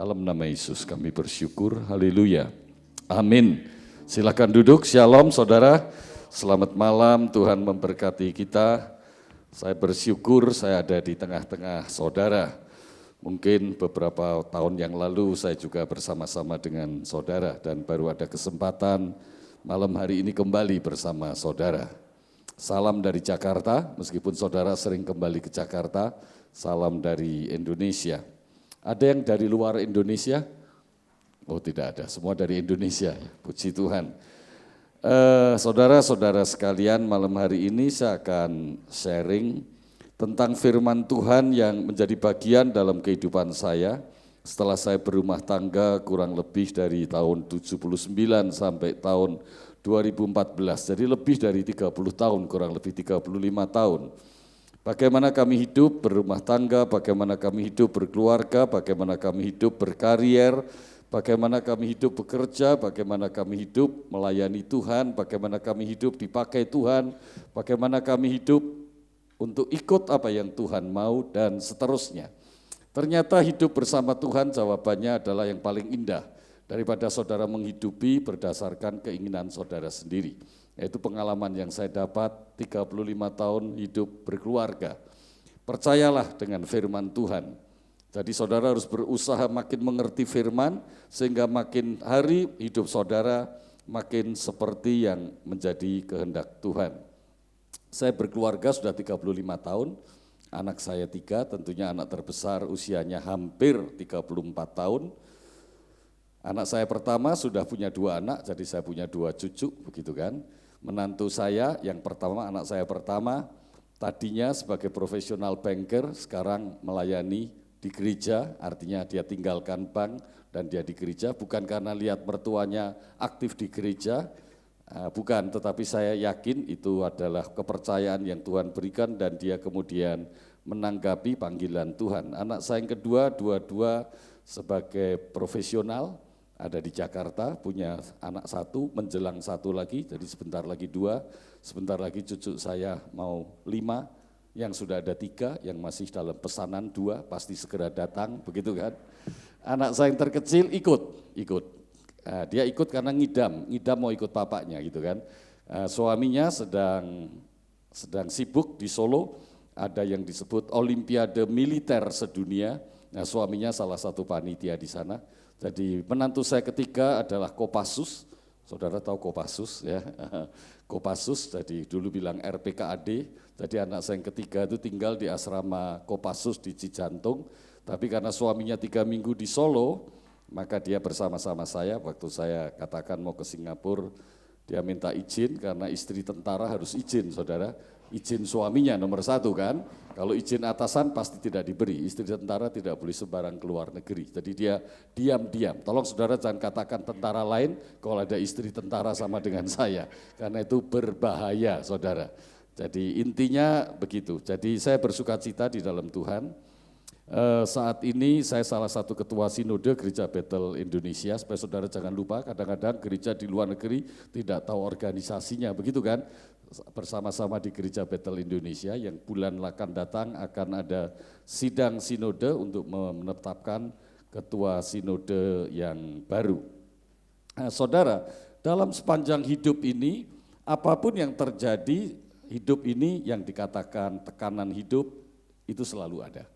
Dalam nama Yesus kami bersyukur, haleluya, amin. Silakan duduk, shalom saudara, selamat malam, Tuhan memberkati kita. Saya bersyukur saya ada di tengah-tengah saudara. Mungkin beberapa tahun yang lalu saya juga bersama-sama dengan saudara dan baru ada kesempatan malam hari ini kembali bersama saudara. Salam dari Jakarta, meskipun saudara sering kembali ke Jakarta, salam dari Indonesia. Ada yang dari luar Indonesia? Oh tidak ada, semua dari Indonesia, puji Tuhan. Saudara-saudara sekalian, malam hari ini saya akan sharing tentang firman Tuhan yang menjadi bagian dalam kehidupan saya setelah saya berumah tangga kurang lebih dari tahun 79 sampai tahun 2014, jadi lebih dari 30 tahun, kurang lebih 35 tahun. Bagaimana kami hidup berumah tangga, bagaimana kami hidup berkeluarga, bagaimana kami hidup berkarier, bagaimana kami hidup bekerja, bagaimana kami hidup melayani Tuhan, bagaimana kami hidup dipakai Tuhan, bagaimana kami hidup untuk ikut apa yang Tuhan mau dan seterusnya. Ternyata hidup bersama Tuhan jawabannya adalah yang paling indah daripada saudara menghidupi berdasarkan keinginan saudara sendiri. Yaitu pengalaman yang saya dapat 35 tahun hidup berkeluarga. Percayalah dengan firman Tuhan. Jadi saudara harus berusaha makin mengerti firman, sehingga makin hari hidup saudara makin seperti yang menjadi kehendak Tuhan. Saya berkeluarga sudah 35 tahun, anak saya 3, tentunya anak terbesar usianya hampir 34 tahun. Anak saya pertama sudah punya 2 anak, jadi saya punya 2 cucu, begitu kan. Menantu saya yang pertama, anak saya pertama, tadinya sebagai profesional banker, sekarang melayani di gereja, artinya dia tinggalkan bank dan dia di gereja, bukan karena lihat mertuanya aktif di gereja, bukan, tetapi saya yakin itu adalah kepercayaan yang Tuhan berikan dan dia kemudian menanggapi panggilan Tuhan. Anak saya yang kedua, dua-dua sebagai profesional, ada di Jakarta, punya anak 1, menjelang 1 lagi, jadi sebentar lagi 2, sebentar lagi cucu saya mau 5, yang sudah ada 3, yang masih dalam pesanan 2, pasti segera datang, begitu kan. Anak saya yang terkecil ikut. Dia ikut karena ngidam mau ikut papanya gitu kan. Suaminya sedang sibuk di Solo, ada yang disebut Olimpiade Militer Sedunia, nah suaminya salah satu panitia di sana. Jadi menantu saya ketiga adalah Kopassus, saudara tahu Kopassus ya, Kopassus, jadi dulu bilang RPKAD, jadi anak saya yang ketiga itu tinggal di asrama Kopassus di Cijantung, tapi karena suaminya 3 minggu di Solo, maka dia bersama-sama saya, waktu saya katakan mau ke Singapura, dia minta izin karena istri tentara harus izin saudara, izin suaminya nomor 1 kan, kalau izin atasan pasti tidak diberi, istri tentara tidak boleh sembarang keluar negeri, jadi dia diam-diam. Tolong saudara jangan katakan tentara lain kalau ada istri tentara sama dengan saya, karena itu berbahaya saudara. Jadi intinya begitu, jadi saya bersuka cita di dalam Tuhan. Saat ini saya salah satu ketua sinode Gereja Bethel Indonesia, supaya saudara jangan lupa kadang-kadang gereja di luar negeri tidak tahu organisasinya, begitu kan? Bersama-sama di Gereja Bethel Indonesia yang bulan akan datang akan ada sidang sinode untuk menetapkan ketua sinode yang baru. Nah, saudara, dalam sepanjang hidup ini, apapun yang terjadi, hidup ini yang dikatakan tekanan hidup itu selalu ada.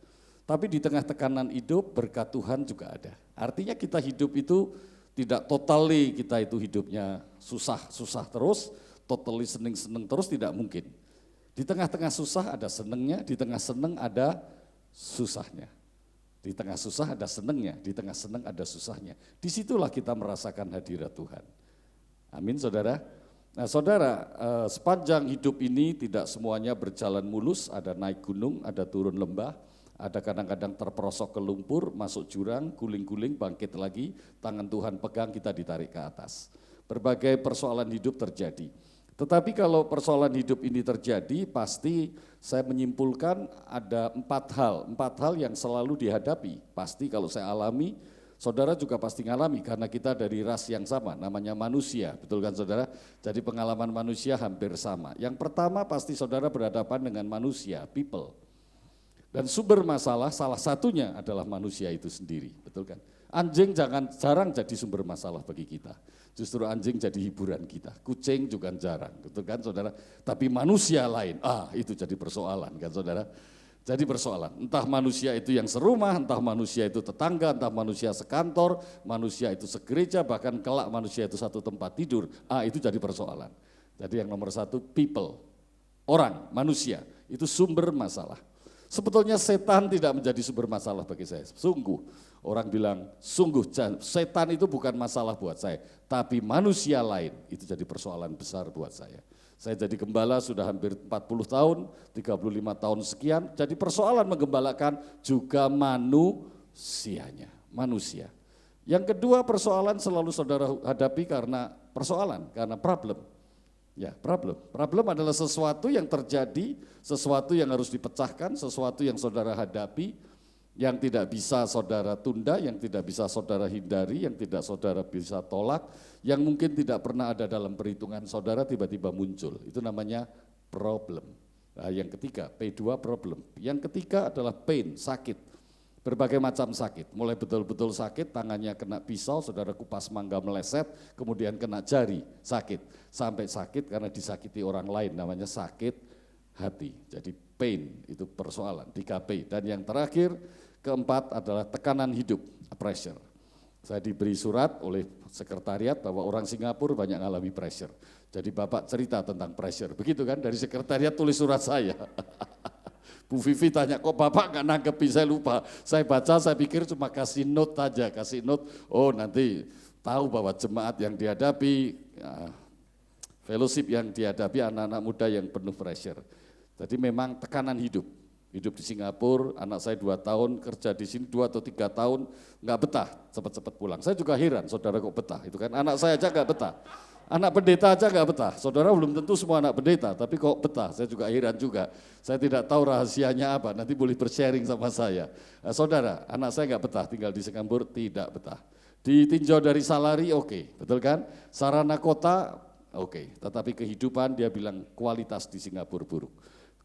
Tapi di tengah tekanan hidup berkat Tuhan juga ada. Artinya kita hidup itu tidak totally kita itu hidupnya susah terus, totally seneng terus, tidak mungkin. Di tengah-tengah susah ada senengnya, di tengah seneng ada susahnya. Di tengah susah ada senengnya, di tengah seneng ada susahnya. Disitulah kita merasakan hadirat Tuhan. Amin saudara. Nah saudara, sepanjang hidup ini tidak semuanya berjalan mulus, ada naik gunung, ada turun lembah, ada kadang-kadang terperosok ke lumpur, masuk jurang, guling-guling, bangkit lagi, tangan Tuhan pegang, kita ditarik ke atas. Berbagai persoalan hidup terjadi. Tetapi kalau persoalan hidup ini terjadi, pasti saya menyimpulkan ada 4 hal yang selalu dihadapi. Pasti kalau saya alami, saudara juga pasti ngalami karena kita dari ras yang sama, namanya manusia, betul kan saudara? Jadi pengalaman manusia hampir sama. Yang pertama pasti saudara berhadapan dengan manusia, people. Dan sumber masalah salah satunya adalah manusia itu sendiri, betul kan? Anjing jarang jadi sumber masalah bagi kita. Justru anjing jadi hiburan kita. Kucing juga jarang, betul kan saudara? Tapi manusia lain, itu jadi persoalan kan saudara? Jadi persoalan, entah manusia itu yang serumah, entah manusia itu tetangga, entah manusia sekantor, manusia itu segereja, bahkan kelak manusia itu satu tempat tidur, itu jadi persoalan. Jadi yang nomor satu, people, orang, manusia, itu sumber masalah. Sebetulnya setan tidak menjadi sumber masalah bagi saya, sungguh. Orang bilang, sungguh setan itu bukan masalah buat saya, tapi manusia lain itu jadi persoalan besar buat saya. Saya jadi gembala sudah hampir 40 tahun, 35 tahun sekian, jadi persoalan menggembalakan juga manusianya, manusia. Yang kedua persoalan selalu saudara hadapi karena persoalan, karena problem. Ya, problem adalah sesuatu yang terjadi, sesuatu yang harus dipecahkan, sesuatu yang saudara hadapi, yang tidak bisa saudara tunda, yang tidak bisa saudara hindari, yang tidak saudara bisa tolak, yang mungkin tidak pernah ada dalam perhitungan saudara tiba-tiba muncul. Itu namanya problem. Nah, yang ketiga, P2 problem. Yang ketiga adalah pain, sakit. Berbagai macam sakit, mulai betul-betul sakit, tangannya kena pisau, saudara kupas mangga meleset, kemudian kena jari, sakit. Sampai sakit karena disakiti orang lain, namanya sakit hati. Jadi pain, itu persoalan, 3P. Dan yang terakhir, keempat adalah tekanan hidup, pressure. Saya diberi surat oleh sekretariat bahwa orang Singapura banyak mengalami pressure. Jadi Bapak cerita tentang pressure, begitu kan, dari sekretariat tulis surat saya. Bu Vivi tanya, kok Bapak nggak nangkepi, saya lupa. Saya baca, saya pikir cuma kasih note aja, kasih note, oh nanti tahu bahwa jemaat yang dihadapi, fellowship yang dihadapi anak-anak muda yang penuh pressure. Jadi memang tekanan hidup di Singapura, anak saya 2 tahun, kerja di sini 2 atau 3 tahun, nggak betah, cepat-cepat pulang. Saya juga heran, saudara kok betah, itu kan anak saya aja nggak betah. Anak pendeta aja nggak betah, saudara belum tentu semua anak pendeta, tapi kok betah, saya juga heran juga. Saya tidak tahu rahasianya apa, nanti boleh bersharing sama saya. Saudara, anak saya nggak betah, tinggal di Singapura tidak betah. Ditinjau dari salari oke, betul kan? Sarana kota oke, tetapi kehidupan dia bilang kualitas di Singapura buruk,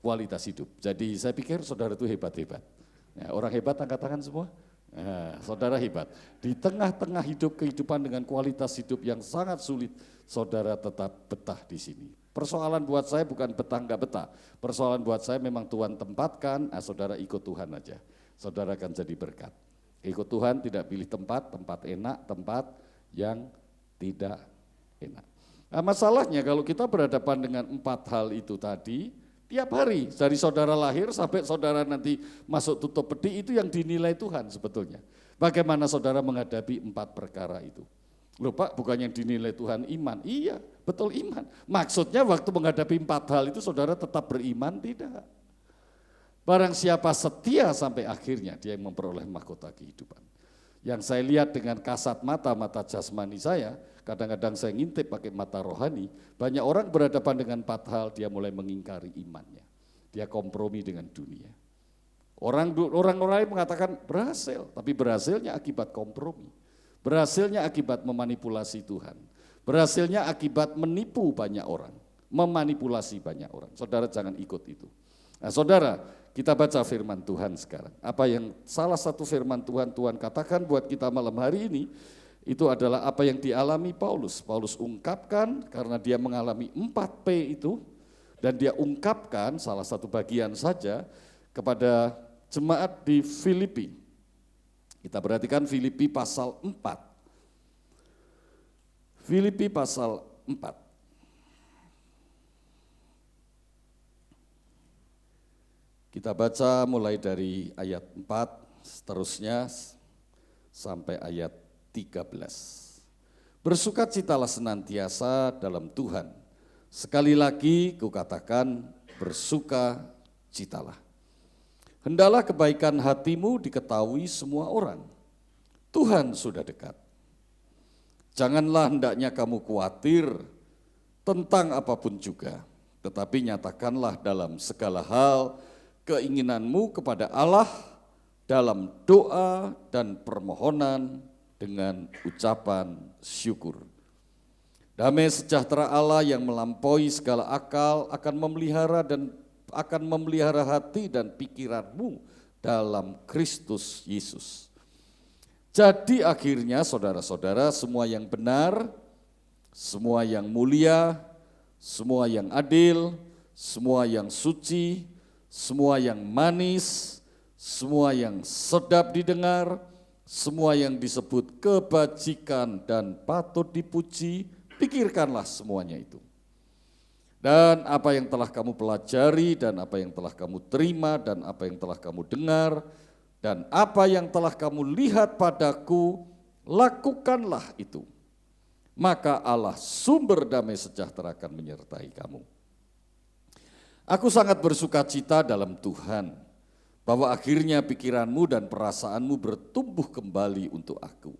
kualitas hidup. Jadi saya pikir saudara itu hebat-hebat. Ya, orang hebat angkat tangan semua. Nah, saudara hebat. Di tengah-tengah hidup kehidupan dengan kualitas hidup yang sangat sulit, saudara tetap betah di sini. Persoalan buat saya bukan betah nggak betah. Persoalan buat saya memang Tuhan tempatkan, saudara ikut Tuhan aja. Saudara akan jadi berkat. Ikut Tuhan tidak pilih tempat enak, tempat yang tidak enak. Nah, masalahnya kalau kita berhadapan dengan 4 hal itu tadi, tiap hari dari saudara lahir sampai saudara nanti masuk tutup peti itu yang dinilai Tuhan sebetulnya. Bagaimana saudara menghadapi 4 perkara itu? Loh Pak, bukan yang dinilai Tuhan iman? Iya, betul iman. Maksudnya waktu menghadapi 4 hal itu saudara tetap beriman? Tidak. Barang siapa setia sampai akhirnya dia yang memperoleh mahkota kehidupan. Yang saya lihat dengan kasat mata jasmani saya, kadang-kadang saya ngintip pakai mata rohani, banyak orang berhadapan dengan 4 hal, dia mulai mengingkari imannya. Dia kompromi dengan dunia. Orang lain mengatakan berhasil, tapi berhasilnya akibat kompromi. Berhasilnya akibat memanipulasi Tuhan. Berhasilnya akibat menipu banyak orang, memanipulasi banyak orang. Saudara jangan ikut itu. Nah saudara, kita baca firman Tuhan sekarang. Apa yang salah satu firman Tuhan katakan buat kita malam hari ini, itu adalah apa yang dialami Paulus. Paulus ungkapkan karena dia mengalami 4P itu, dan dia ungkapkan salah satu bagian saja kepada jemaat di Filipi. Kita perhatikan Filipi pasal 4. Filipi pasal 4. Kita baca mulai dari ayat 4 seterusnya sampai ayat 13. Bersukacitalah senantiasa dalam Tuhan. Sekali lagi kukatakan bersukacitalah. Hendaklah kebaikan hatimu diketahui semua orang. Tuhan sudah dekat. Janganlah hendaknya kamu khawatir tentang apapun juga, tetapi nyatakanlah dalam segala hal keinginanmu kepada Allah dalam doa dan permohonan dengan ucapan syukur. Damai sejahtera Allah yang melampaui segala akal akan memelihara hati dan pikiranmu dalam Kristus Yesus. Jadi akhirnya saudara-saudara, semua yang benar, semua yang mulia, semua yang adil, semua yang suci, semua yang manis, semua yang sedap didengar, semua yang disebut kebajikan dan patut dipuji, pikirkanlah semuanya itu. Dan apa yang telah kamu pelajari, dan apa yang telah kamu terima, dan apa yang telah kamu dengar, dan apa yang telah kamu lihat padaku, lakukanlah itu. Maka Allah sumber damai sejahtera akan menyertai kamu. Aku sangat bersuka cita dalam Tuhan, bahwa akhirnya pikiranmu dan perasaanmu bertumbuh kembali untuk aku.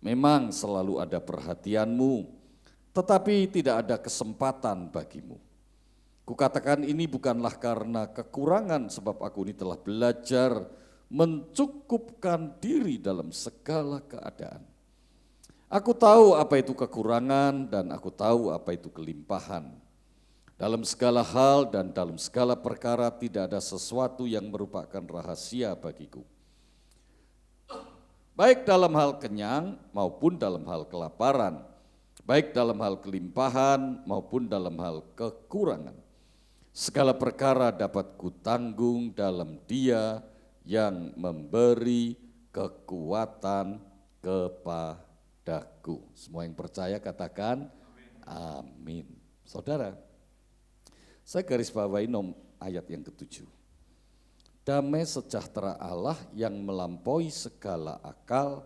Memang selalu ada perhatianmu, tetapi tidak ada kesempatan bagimu. Kukatakan ini bukanlah karena kekurangan, sebab aku ini telah belajar mencukupkan diri dalam segala keadaan. Aku tahu apa itu kekurangan dan aku tahu apa itu kelimpahan. Dalam segala hal dan dalam segala perkara tidak ada sesuatu yang merupakan rahasia bagiku. Baik dalam hal kenyang maupun dalam hal kelaparan, baik dalam hal kelimpahan maupun dalam hal kekurangan. Segala perkara dapat kutanggung dalam Dia yang memberi kekuatan kepadaku. Semua yang percaya katakan amin. Saudara, saya garis bawahi ayat yang ke-7. Damai sejahtera Allah yang melampaui segala akal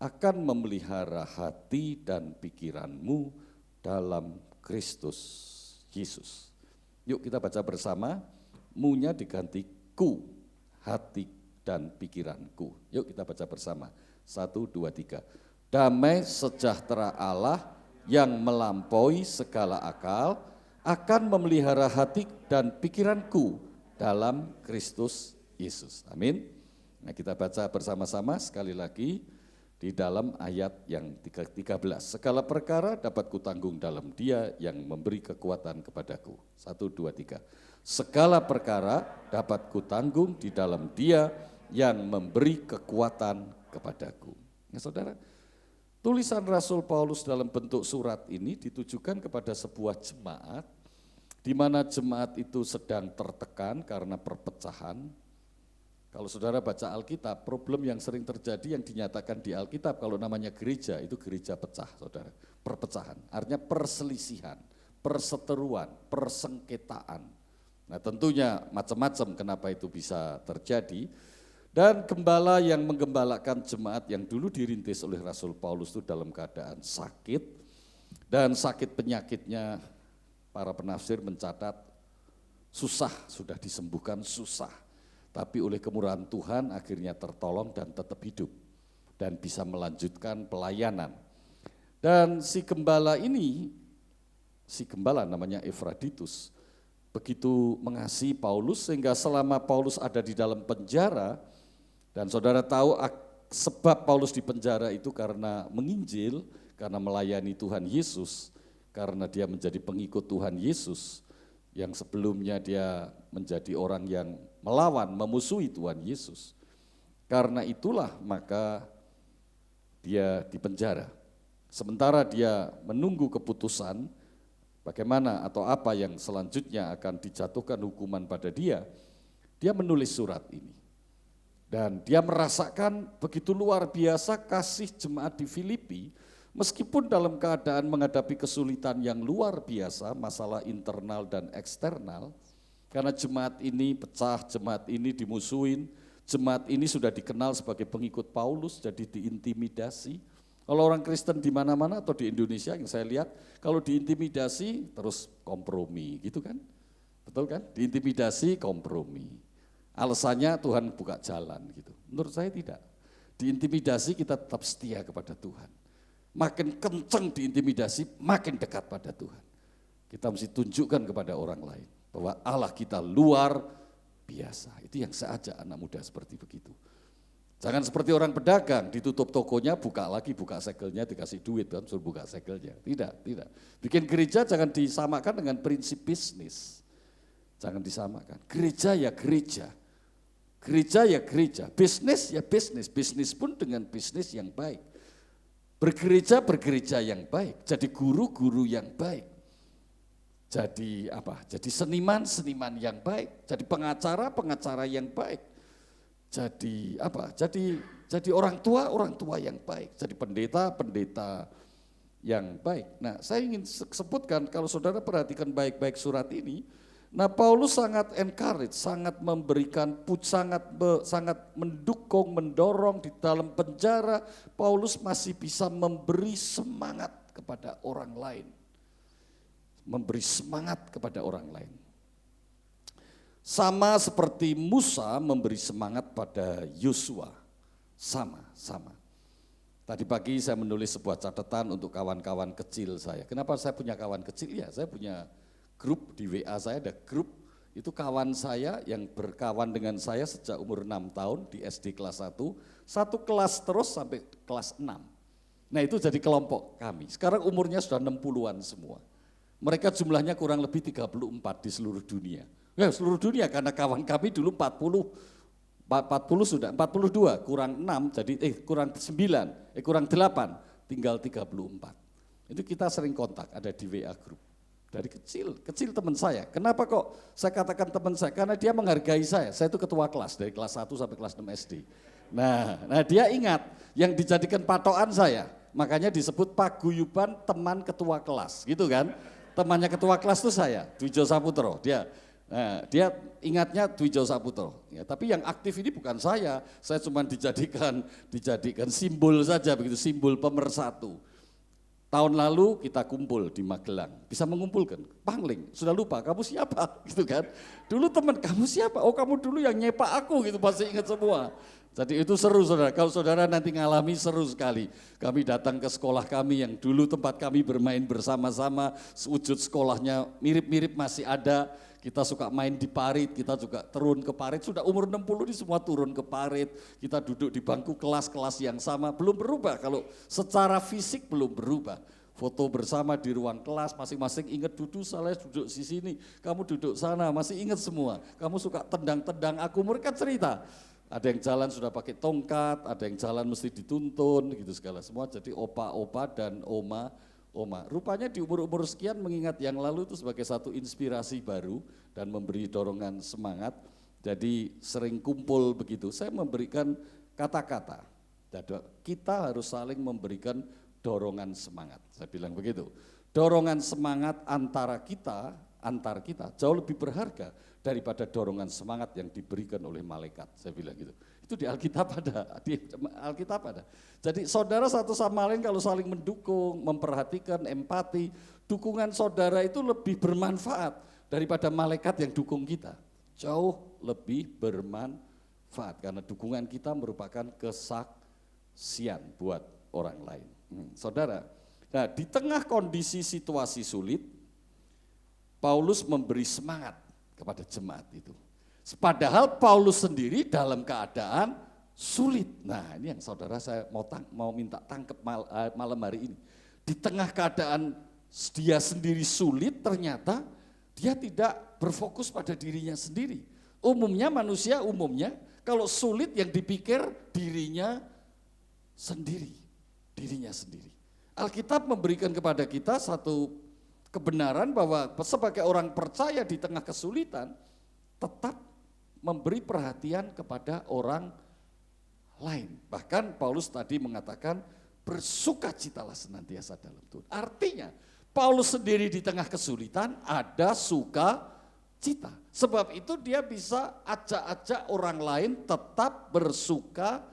akan memelihara hati dan pikiranmu dalam Kristus Yesus. Yuk kita baca bersama, mu-nya diganti ku, hati dan pikiranku. Yuk kita baca bersama, 1, 2, 3. Damai sejahtera Allah yang melampaui segala akal akan memelihara hati dan pikiranku dalam Kristus Yesus. Amin. Nah kita baca bersama-sama sekali lagi di dalam ayat yang 13. Segala perkara dapat kutanggung dalam Dia yang memberi kekuatan kepadaku. 1, 2, 3. Segala perkara dapat kutanggung di dalam Dia yang memberi kekuatan kepadaku. Nah saudara, tulisan Rasul Paulus dalam bentuk surat ini ditujukan kepada sebuah jemaat, di mana jemaat itu sedang tertekan karena perpecahan. Kalau saudara baca Alkitab, problem yang sering terjadi yang dinyatakan di Alkitab, kalau namanya gereja, itu gereja pecah, saudara. Perpecahan, artinya perselisihan, perseteruan, persengketaan. Nah tentunya macam-macam kenapa itu bisa terjadi. Dan gembala yang menggembalakan jemaat yang dulu dirintis oleh Rasul Paulus itu dalam keadaan sakit, dan sakit penyakitnya para penafsir mencatat susah, sudah disembuhkan susah. Tapi oleh kemurahan Tuhan akhirnya tertolong dan tetap hidup dan bisa melanjutkan pelayanan. Dan si gembala namanya Efraditus, begitu mengasihi Paulus sehingga selama Paulus ada di dalam penjara, dan saudara tahu sebab Paulus di penjara itu karena menginjil, karena melayani Tuhan Yesus, karena dia menjadi pengikut Tuhan Yesus, yang sebelumnya dia menjadi orang yang melawan, memusuhi Tuhan Yesus. Karena itulah maka dia dipenjara. Sementara dia menunggu keputusan bagaimana atau apa yang selanjutnya akan dijatuhkan hukuman pada dia, dia menulis surat ini. Dan dia merasakan begitu luar biasa kasih jemaat di Filipi, meskipun dalam keadaan menghadapi kesulitan yang luar biasa, masalah internal dan eksternal, karena jemaat ini pecah, jemaat ini dimusuhin, jemaat ini sudah dikenal sebagai pengikut Paulus, jadi diintimidasi. Kalau orang Kristen di mana-mana atau di Indonesia yang saya lihat, kalau diintimidasi terus kompromi gitu kan, betul kan? Diintimidasi kompromi, alasannya Tuhan buka jalan gitu. Menurut saya tidak, diintimidasi kita tetap setia kepada Tuhan. Makin kenceng diintimidasi, makin dekat pada Tuhan. Kita mesti tunjukkan kepada orang lain bahwa Allah kita luar biasa. Itu yang saya ajak anak muda seperti begitu. Jangan seperti orang pedagang, ditutup tokonya, buka lagi, buka segelnya, dikasih duit, kan suruh buka segelnya. Tidak. Bikin gereja jangan disamakan dengan prinsip bisnis. Jangan disamakan. Gereja ya gereja. Gereja ya gereja, bisnis ya bisnis, bisnis pun dengan bisnis yang baik. Bergereja yang baik, jadi guru yang baik. Jadi apa? Jadi seniman yang baik, jadi pengacara yang baik. Jadi apa? Jadi orang tua yang baik, jadi pendeta yang baik. Nah, saya ingin sebutkan kalau saudara perhatikan baik-baik surat ini, nah Paulus sangat encourage, sangat memberikan sangat mendukung, mendorong di dalam penjara. Paulus masih bisa memberi semangat kepada orang lain. Memberi semangat kepada orang lain. Sama seperti Musa memberi semangat pada Yosua. Sama. Tadi pagi saya menulis sebuah catatan untuk kawan-kawan kecil saya. Kenapa saya punya kawan kecil? Ya, saya punya grup di WA saya, ada grup. Itu kawan saya yang berkawan dengan saya sejak umur 6 tahun di SD kelas 1. Satu kelas terus sampai kelas 6. Nah itu jadi kelompok kami. Sekarang umurnya sudah 60-an semua. Mereka jumlahnya kurang lebih 34 di seluruh dunia. Ya seluruh dunia karena kawan kami dulu 40 sudah, 42 kurang 6 jadi kurang 9, kurang 8 tinggal 34. Itu kita sering kontak, ada di WA group. Dari kecil teman saya. Kenapa kok saya katakan teman saya? Karena dia menghargai saya itu ketua kelas dari kelas 1 sampai kelas 6 SD. Nah dia ingat yang dijadikan patokan saya, makanya disebut paguyuban teman ketua kelas, gitu kan? Temannya ketua kelas itu saya, Dwijo Saputro, dia ingatnya Dwijo Saputro. Ya, tapi yang aktif ini bukan saya cuma dijadikan simbol saja begitu, simbol pemersatu. Tahun lalu kita kumpul di Magelang, bisa mengumpulkan, Pangling, sudah lupa kamu siapa gitu kan. Dulu teman kamu siapa? Oh kamu dulu yang nyepak aku gitu, pasti ingat semua. Jadi itu seru saudara, kalau saudara nanti ngalami seru sekali. Kami datang ke sekolah kami yang dulu tempat kami bermain bersama-sama, wujud sekolahnya mirip-mirip masih ada. Kita suka main di parit, kita juga turun ke parit, sudah umur 60 ini semua turun ke parit. Kita duduk di bangku kelas-kelas yang sama, belum berubah kalau secara fisik belum berubah. Foto bersama di ruang kelas, masing-masing ingat duduk, saya duduk di sini, kamu duduk sana, masih ingat semua. Kamu suka tendang-tendang aku, mereka cerita. Ada yang jalan sudah pakai tongkat, ada yang jalan mesti dituntun, gitu segala semua. Jadi opa-opa dan oma. Rupanya di umur-umur sekian mengingat yang lalu itu sebagai satu inspirasi baru dan memberi dorongan semangat. Jadi sering kumpul begitu, saya memberikan kata-kata. Kita harus saling memberikan dorongan semangat, saya bilang begitu. Dorongan semangat antar kita jauh lebih berharga daripada dorongan semangat yang diberikan oleh malaikat, saya bilang gitu. Itu di Alkitab ada. Jadi saudara satu sama lain kalau saling mendukung, memperhatikan, empati, dukungan saudara itu lebih bermanfaat daripada malaikat yang dukung kita. Jauh lebih bermanfaat karena dukungan kita merupakan kesaksian buat orang lain. Saudara, nah di tengah kondisi situasi sulit, Paulus memberi semangat kepada jemaat itu. Padahal Paulus sendiri dalam keadaan sulit. Nah ini yang saudara saya mau minta tangkap malam hari ini. Di tengah keadaan dia sendiri sulit, ternyata dia tidak berfokus pada dirinya sendiri. Manusia umumnya kalau sulit yang dipikir dirinya sendiri. Alkitab memberikan kepada kita satu kebenaran bahwa sebagai orang percaya di tengah kesulitan tetap memberi perhatian kepada orang lain. Bahkan Paulus tadi mengatakan bersukacitalah senantiasa dalam Tuhan. Artinya Paulus sendiri di tengah kesulitan ada sukacita. Sebab itu dia bisa ajak-ajak orang lain tetap bersukacita.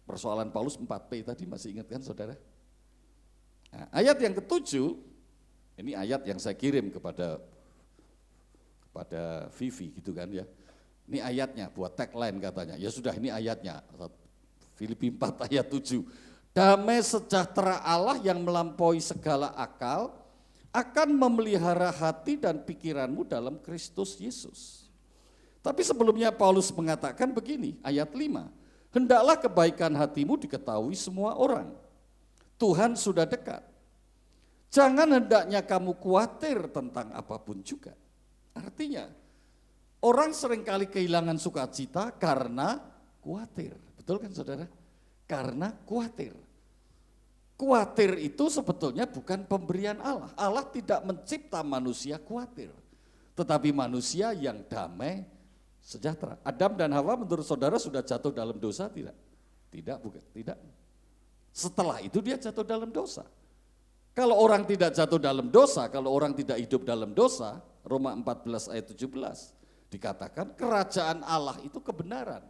Persoalan Paulus 4P tadi masih ingat kan saudara? Nah, ayat yang ke-7, ini ayat yang saya kirim kepada Vivi gitu kan ya. Ini ayatnya buat tagline katanya. Ya sudah ini ayatnya. Filipi 4 ayat 7. Damai sejahtera Allah yang melampaui segala akal akan memelihara hati dan pikiranmu dalam Kristus Yesus. Tapi sebelumnya Paulus mengatakan begini, ayat 5. Hendaklah kebaikan hatimu diketahui semua orang. Tuhan sudah dekat. Jangan hendaknya kamu khawatir tentang apapun juga. Artinya, Orang seringkali kehilangan sukacita karena khawatir. Betul kan saudara? Karena khawatir. Khawatir itu sebetulnya bukan pemberian Allah. Allah tidak mencipta manusia khawatir. Tetapi manusia yang damai, sejahtera. Adam dan Hawa menurut saudara sudah jatuh dalam dosa tidak? Tidak, bukan. Tidak. Setelah itu dia jatuh dalam dosa. Kalau orang tidak jatuh dalam dosa, kalau orang tidak hidup dalam dosa, Roma 14 ayat 17, dikatakan kerajaan Allah itu kebenaran.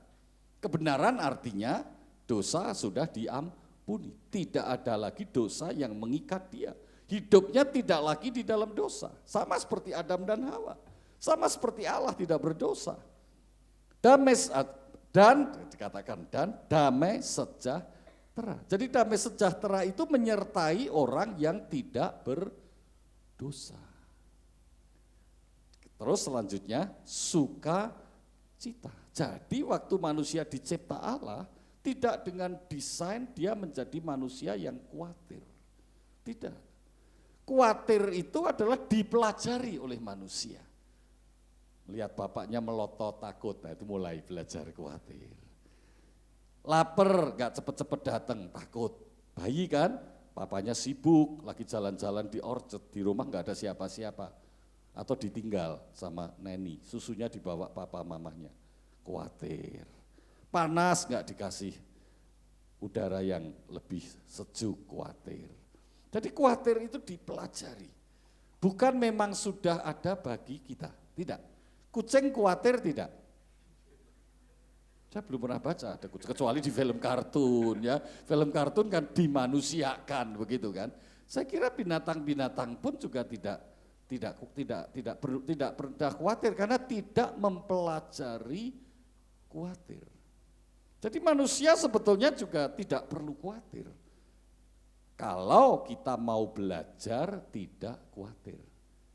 Kebenaran artinya dosa sudah diampuni. Tidak ada lagi dosa yang mengikat dia. Hidupnya tidak lagi di dalam dosa. Sama seperti Adam dan Hawa. Sama seperti Allah tidak berdosa. Dan dikatakan damai sejahtera. Jadi damai sejahtera itu menyertai orang yang tidak berdosa. Terus selanjutnya sukacita. Jadi waktu manusia dicipta Allah, tidak dengan desain dia menjadi manusia yang khawatir. Tidak. Khawatir itu adalah dipelajari oleh manusia. Lihat bapaknya melotot takut, nah itu mulai belajar khawatir. Lapar, gak cepet-cepet datang, takut. Bayi kan, papanya sibuk, lagi jalan-jalan di orchard, di rumah gak ada siapa-siapa. Atau ditinggal sama neni, susunya dibawa papa mamanya. Khawatir. Panas gak dikasih udara yang lebih sejuk, khawatir. Jadi khawatir itu dipelajari. Bukan memang sudah ada bagi kita, tidak. Kucing khawatir tidak? Saya belum pernah baca ada kucing, kecuali di film kartun ya. Film kartun kan dimanusiakan begitu kan. Saya kira binatang-binatang pun juga tidak pernah khawatir karena tidak mempelajari khawatir. Jadi manusia sebetulnya juga tidak perlu khawatir. Kalau kita mau belajar tidak khawatir.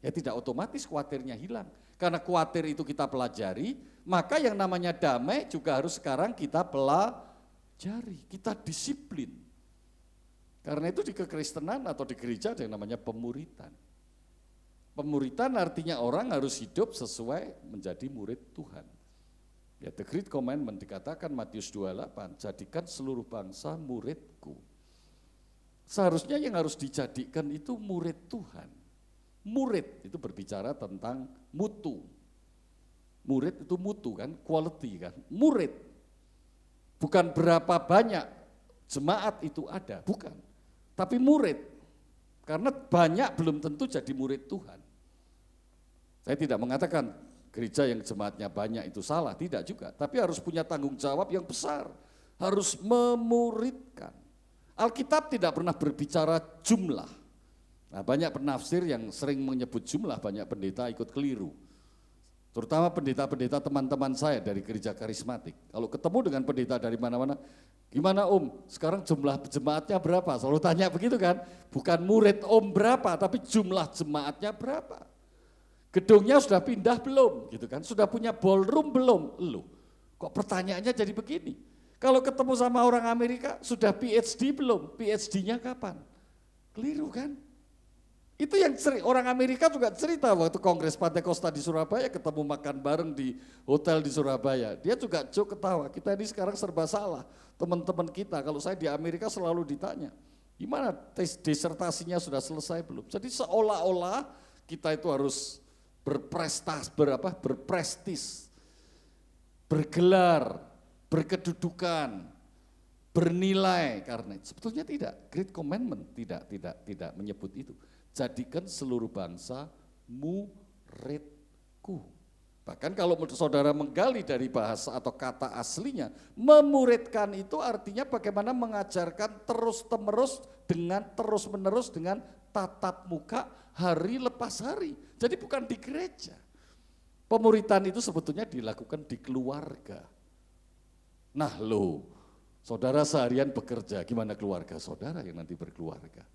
Ya tidak otomatis khawatirnya hilang. Karena khawatir itu kita pelajari, maka yang namanya damai juga harus sekarang kita pelajari, kita disiplin. Karena itu di kekristenan atau di gereja ada yang namanya pemuritan. Pemuritan artinya orang harus hidup sesuai menjadi murid Tuhan. Ya, the Great Commandment dikatakan Matius 28, jadikan seluruh bangsa muridku. Seharusnya yang harus dijadikan itu murid Tuhan. Murid itu berbicara tentang mutu. Murid itu mutu kan, quality kan. Murid, bukan berapa banyak jemaat itu ada, bukan. Tapi murid, karena banyak belum tentu jadi murid Tuhan. Saya tidak mengatakan gereja yang jemaatnya banyak itu salah, tidak juga. Tapi harus punya tanggung jawab yang besar, harus memuridkan. Alkitab tidak pernah berbicara jumlah. Nah, banyak penafsir yang sering menyebut jumlah, banyak pendeta ikut keliru. Terutama pendeta-pendeta teman-teman saya dari gereja karismatik. Kalau ketemu dengan pendeta dari mana-mana, gimana sekarang jumlah jemaatnya berapa? Selalu tanya begitu kan, bukan murid berapa, tapi jumlah jemaatnya berapa. Gedungnya sudah pindah belum, gitu kan? Sudah punya ballroom belum? Loh, kok pertanyaannya jadi begini? Kalau ketemu sama orang Amerika, sudah PhD belum? PhD-nya kapan? Keliru kan? Itu yang orang Amerika juga cerita waktu Kongres Pantai Costa di Surabaya, ketemu makan bareng di hotel di Surabaya. Dia juga ketawa, kita ini sekarang serba salah. Teman-teman kita, kalau saya di Amerika selalu ditanya, gimana disertasinya sudah selesai belum? Jadi seolah-olah kita itu harus berprestis, bergelar, berkedudukan, bernilai, karena sebetulnya tidak. Great Commandment tidak menyebut itu. Jadikan seluruh bangsa muridku. Bahkan kalau saudara menggali dari bahasa atau kata aslinya, memuridkan itu artinya bagaimana mengajarkan terus-menerus dengan tatap muka hari lepas hari. Jadi bukan di gereja. Pemuritan itu sebetulnya dilakukan di keluarga. Nah saudara seharian bekerja, gimana keluarga saudara yang nanti berkeluarga?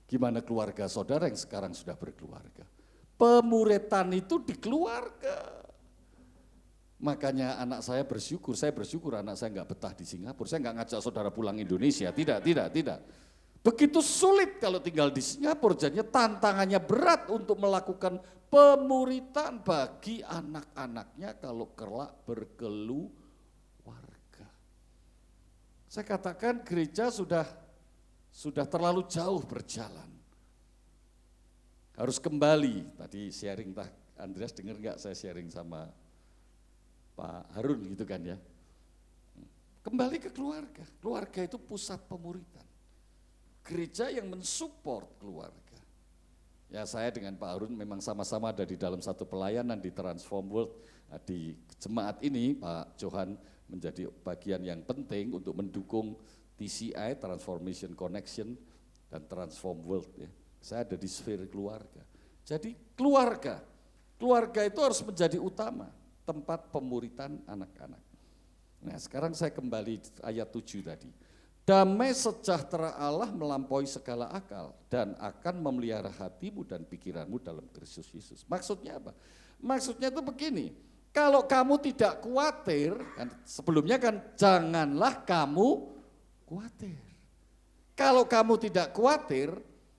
Gimana keluarga saudara yang sekarang sudah berkeluarga? Pemuritan itu di keluarga. Makanya saya bersyukur anak saya enggak betah di Singapura. Saya enggak ngajak saudara pulang Indonesia, tidak. Begitu sulit kalau tinggal di Singapura, jadinya tantangannya berat untuk melakukan pemuritan bagi anak-anaknya kalau kelak berkeluarga. Saya katakan gereja sudah terlalu jauh berjalan. Harus kembali, tadi sharing, Andreas dengar enggak saya sharing sama Pak Harun gitu kan ya. Kembali ke keluarga, keluarga itu pusat pemuritan. Gereja yang mensupport keluarga. Ya saya dengan Pak Harun memang sama-sama ada di dalam satu pelayanan di Transform World. Di jemaat ini Pak Johan menjadi bagian yang penting untuk mendukung TCI, Transformation Connection, dan Transform World. Ya. Saya ada di sfer keluarga. Jadi keluarga itu harus menjadi utama, tempat pemuritan anak-anak. Nah sekarang saya kembali ayat 7 tadi. Damai sejahtera Allah melampaui segala akal dan akan memelihara hatimu dan pikiranmu dalam Kristus Yesus. Maksudnya apa? Maksudnya itu begini, kalau kamu tidak khawatir, kan sebelumnya kan janganlah kamu khawatir. Kalau kamu tidak khawatir,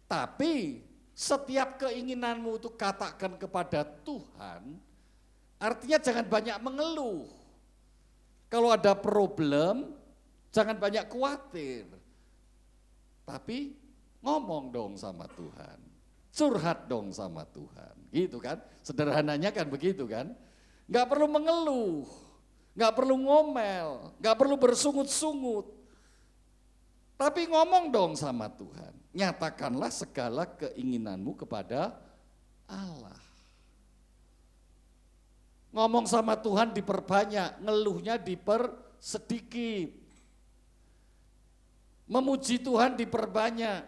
tapi setiap keinginanmu itu katakan kepada Tuhan, artinya jangan banyak mengeluh. Kalau ada problem, jangan banyak khawatir, tapi ngomong dong sama Tuhan, curhat dong sama Tuhan, gitu kan? Sederhananya kan begitu kan? Gak perlu mengeluh, gak perlu ngomel, gak perlu bersungut-sungut, tapi ngomong dong sama Tuhan. Nyatakanlah segala keinginanmu kepada Allah. Ngomong sama Tuhan diperbanyak, ngeluhnya dipersedikit. Memuji Tuhan diperbanyak,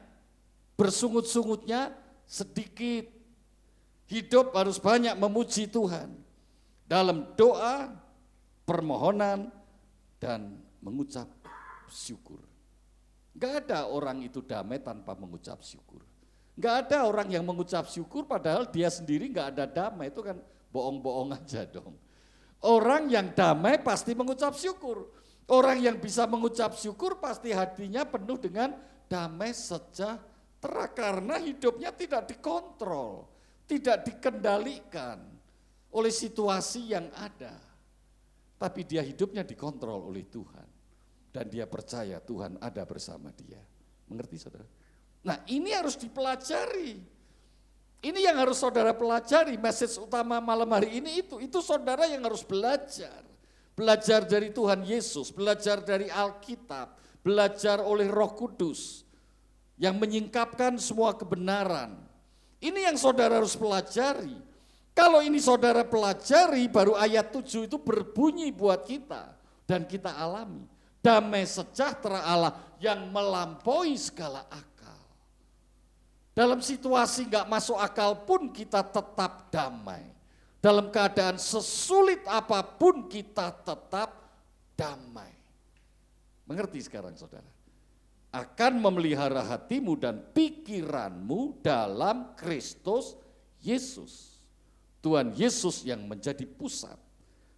bersungut-sungutnya sedikit. Hidup harus banyak memuji Tuhan. Dalam doa, permohonan, dan mengucap syukur. Gak ada orang itu damai tanpa mengucap syukur. Gak ada orang yang mengucap syukur padahal dia sendiri gak ada damai, itu kan bohong-bohong aja dong. Orang yang damai pasti mengucap syukur. Orang yang bisa mengucap syukur pasti hatinya penuh dengan damai sejahtera karena hidupnya tidak dikontrol, tidak dikendalikan oleh situasi yang ada. Tapi dia hidupnya dikontrol oleh Tuhan dan dia percaya Tuhan ada bersama dia. Mengerti saudara? Nah ini harus dipelajari. Ini yang harus saudara pelajari, message utama malam hari ini itu saudara yang harus belajar. Belajar dari Tuhan Yesus, belajar dari Alkitab, belajar oleh Roh Kudus yang menyingkapkan semua kebenaran. Ini yang saudara harus pelajari. Kalau ini saudara pelajari, baru ayat 7 itu berbunyi buat kita dan kita alami. Damai sejahtera Allah yang melampaui segala akal. Dalam situasi gak masuk akal pun kita tetap damai. Dalam keadaan sesulit apapun kita tetap damai. Mengerti sekarang saudara? Akan memelihara hatimu dan pikiranmu dalam Kristus Yesus. Tuhan Yesus yang menjadi pusat.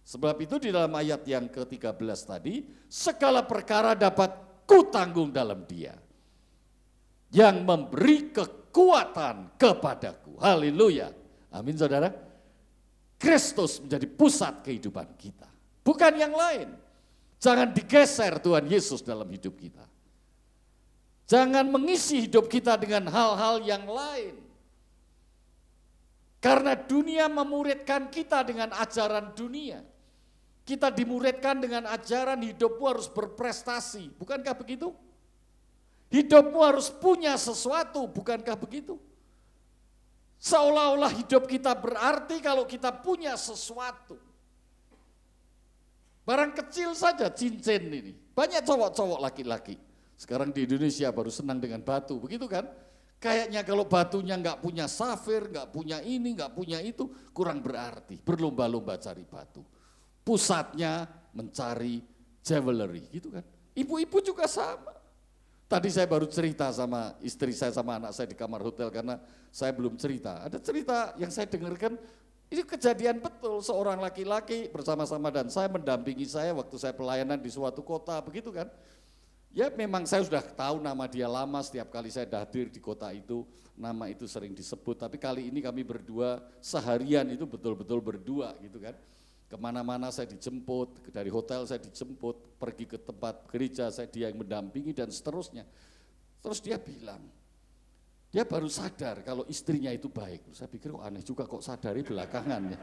Sebab itu di dalam ayat yang ke-13 tadi, segala perkara dapat kutanggung dalam Dia yang memberi kekuatan kepadaku. Haleluya. Amin saudara. Kristus menjadi pusat kehidupan kita. Bukan yang lain. Jangan digeser Tuhan Yesus dalam hidup kita. Jangan mengisi hidup kita dengan hal-hal yang lain. Karena dunia memuridkan kita dengan ajaran dunia. Kita dimuridkan dengan ajaran hidupmu harus berprestasi. Bukankah begitu? Hidupmu harus punya sesuatu, bukankah begitu? Seolah-olah hidup kita berarti kalau kita punya sesuatu. Barang kecil saja cincin ini. Banyak cowok-cowok laki-laki. Sekarang di Indonesia baru senang dengan batu, begitu kan? Kayaknya kalau batunya nggak punya safir, nggak punya ini, nggak punya itu, kurang berarti. Berlomba-lomba cari batu. Pusatnya mencari jewelry, gitu kan? Ibu-ibu juga sama. Tadi saya baru cerita sama istri saya sama anak saya di kamar hotel karena saya belum cerita. Ada cerita yang saya dengarkan, ini kejadian betul, seorang laki-laki bersama-sama dan saya mendampingi saya waktu saya pelayanan di suatu kota, begitu kan. Ya memang saya sudah tahu nama dia lama, setiap kali saya hadir di kota itu, nama itu sering disebut, tapi kali ini kami berdua seharian itu betul-betul berdua gitu kan. Kemana-mana saya dijemput, dari hotel saya dijemput, pergi ke tempat gereja dia yang mendampingi dan seterusnya. Terus dia bilang, dia baru sadar kalau istrinya itu baik. Saya pikir aneh juga kok sadari belakangan ya.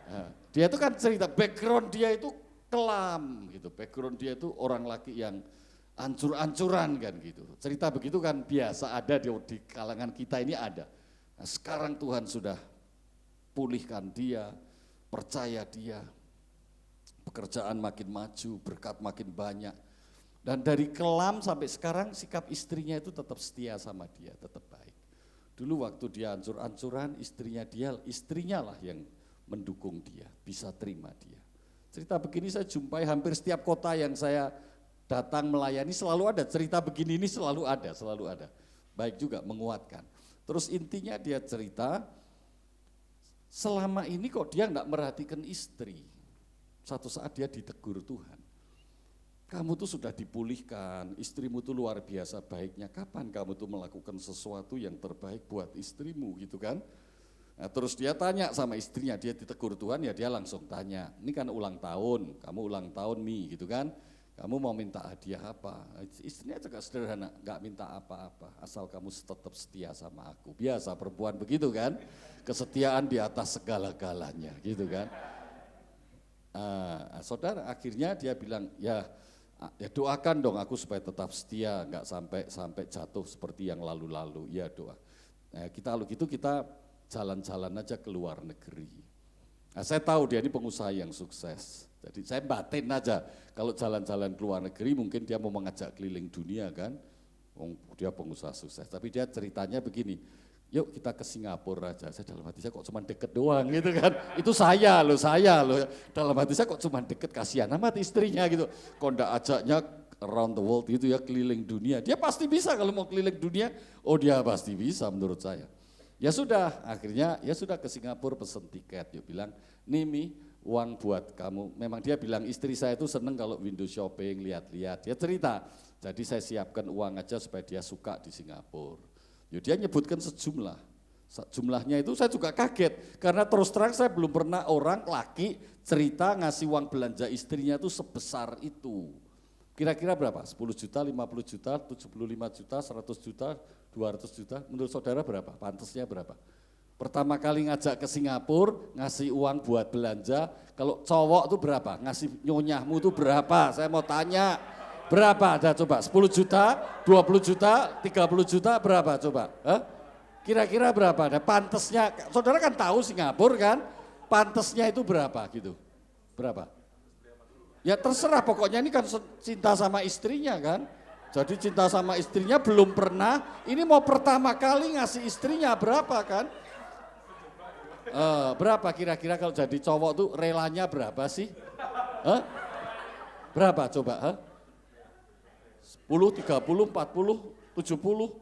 Nah, dia itu kan cerita background dia itu kelam gitu, background dia itu orang laki yang ancur-ancuran kan gitu. Cerita begitu kan biasa ada di kalangan kita ini ada. Nah, sekarang Tuhan sudah pulihkan dia, percaya dia, pekerjaan makin maju, berkat makin banyak. Dan dari kelam sampai sekarang sikap istrinya itu tetap setia sama dia, tetap baik. Dulu waktu dia ancur-ancuran, istrinya lah yang mendukung dia, bisa terima dia. Cerita begini saya jumpai hampir setiap kota yang saya datang melayani selalu ada, cerita begini ini selalu ada. Baik juga menguatkan. Terus intinya dia cerita, selama ini kok dia enggak merhatikan istri. Satu saat dia ditegur Tuhan. Kamu tuh sudah dipulihkan, istrimu tuh luar biasa baiknya, kapan kamu tuh melakukan sesuatu yang terbaik buat istrimu gitu kan. Nah, terus dia tanya sama istrinya, dia ditegur Tuhan ya dia langsung tanya, ini kan ulang tahun, kamu ulang tahun Mi gitu kan. Kamu mau minta hadiah apa? Istrinya juga sederhana, enggak minta apa-apa, asal kamu tetap setia sama aku. Biasa perempuan begitu kan, kesetiaan di atas segala-galanya gitu kan. Saudara akhirnya dia bilang, ya doakan dong aku supaya tetap setia, enggak sampai jatuh seperti yang lalu-lalu. Ya doa. Kita jalan-jalan aja ke luar negeri. Nah, saya tahu dia ini pengusaha yang sukses. Jadi saya batin aja, kalau jalan-jalan ke luar negeri mungkin dia mau mengajak keliling dunia kan, dia pengusaha sukses. Tapi dia ceritanya begini, yuk kita ke Singapura aja. Saya dalam hati saya kok cuma deket doang gitu kan, itu saya loh. Dalam hati saya kok cuma deket, kasihan amat istrinya gitu. Kok enggak ajaknya around the world gitu ya, keliling dunia. Dia pasti bisa kalau mau keliling dunia, dia pasti bisa menurut saya. Ya sudah, akhirnya ya sudah ke Singapura pesen tiket, dia bilang, nih Mi, uang buat kamu. Memang dia bilang istri saya itu seneng kalau window shopping, lihat-lihat. Dia cerita, jadi saya siapkan uang aja supaya dia suka di Singapura. Ya, dia nyebutkan sejumlah. Jumlahnya itu saya juga kaget, karena terus terang saya belum pernah orang laki cerita ngasih uang belanja istrinya itu sebesar itu. Kira-kira berapa? 10 juta, 50 juta, 75 juta, 100 juta, 200 juta. Menurut saudara berapa? Pantasnya berapa? Pertama kali ngajak ke Singapura, ngasih uang buat belanja, kalau cowok tuh berapa? Ngasih nyonyahmu tuh berapa? Saya mau tanya, berapa? Ada coba, 10 juta, 20 juta, 30 juta, berapa coba? Kira-kira berapa? Ada pantesnya, saudara kan tahu Singapura kan, pantesnya itu berapa gitu? Berapa? Ya terserah, pokoknya ini kan cinta sama istrinya kan. Jadi cinta sama istrinya belum pernah, ini mau pertama kali ngasih istrinya berapa kan? Berapa kira-kira kalau jadi cowok tuh relanya berapa sih? Berapa coba? 10, 30, 40, 70,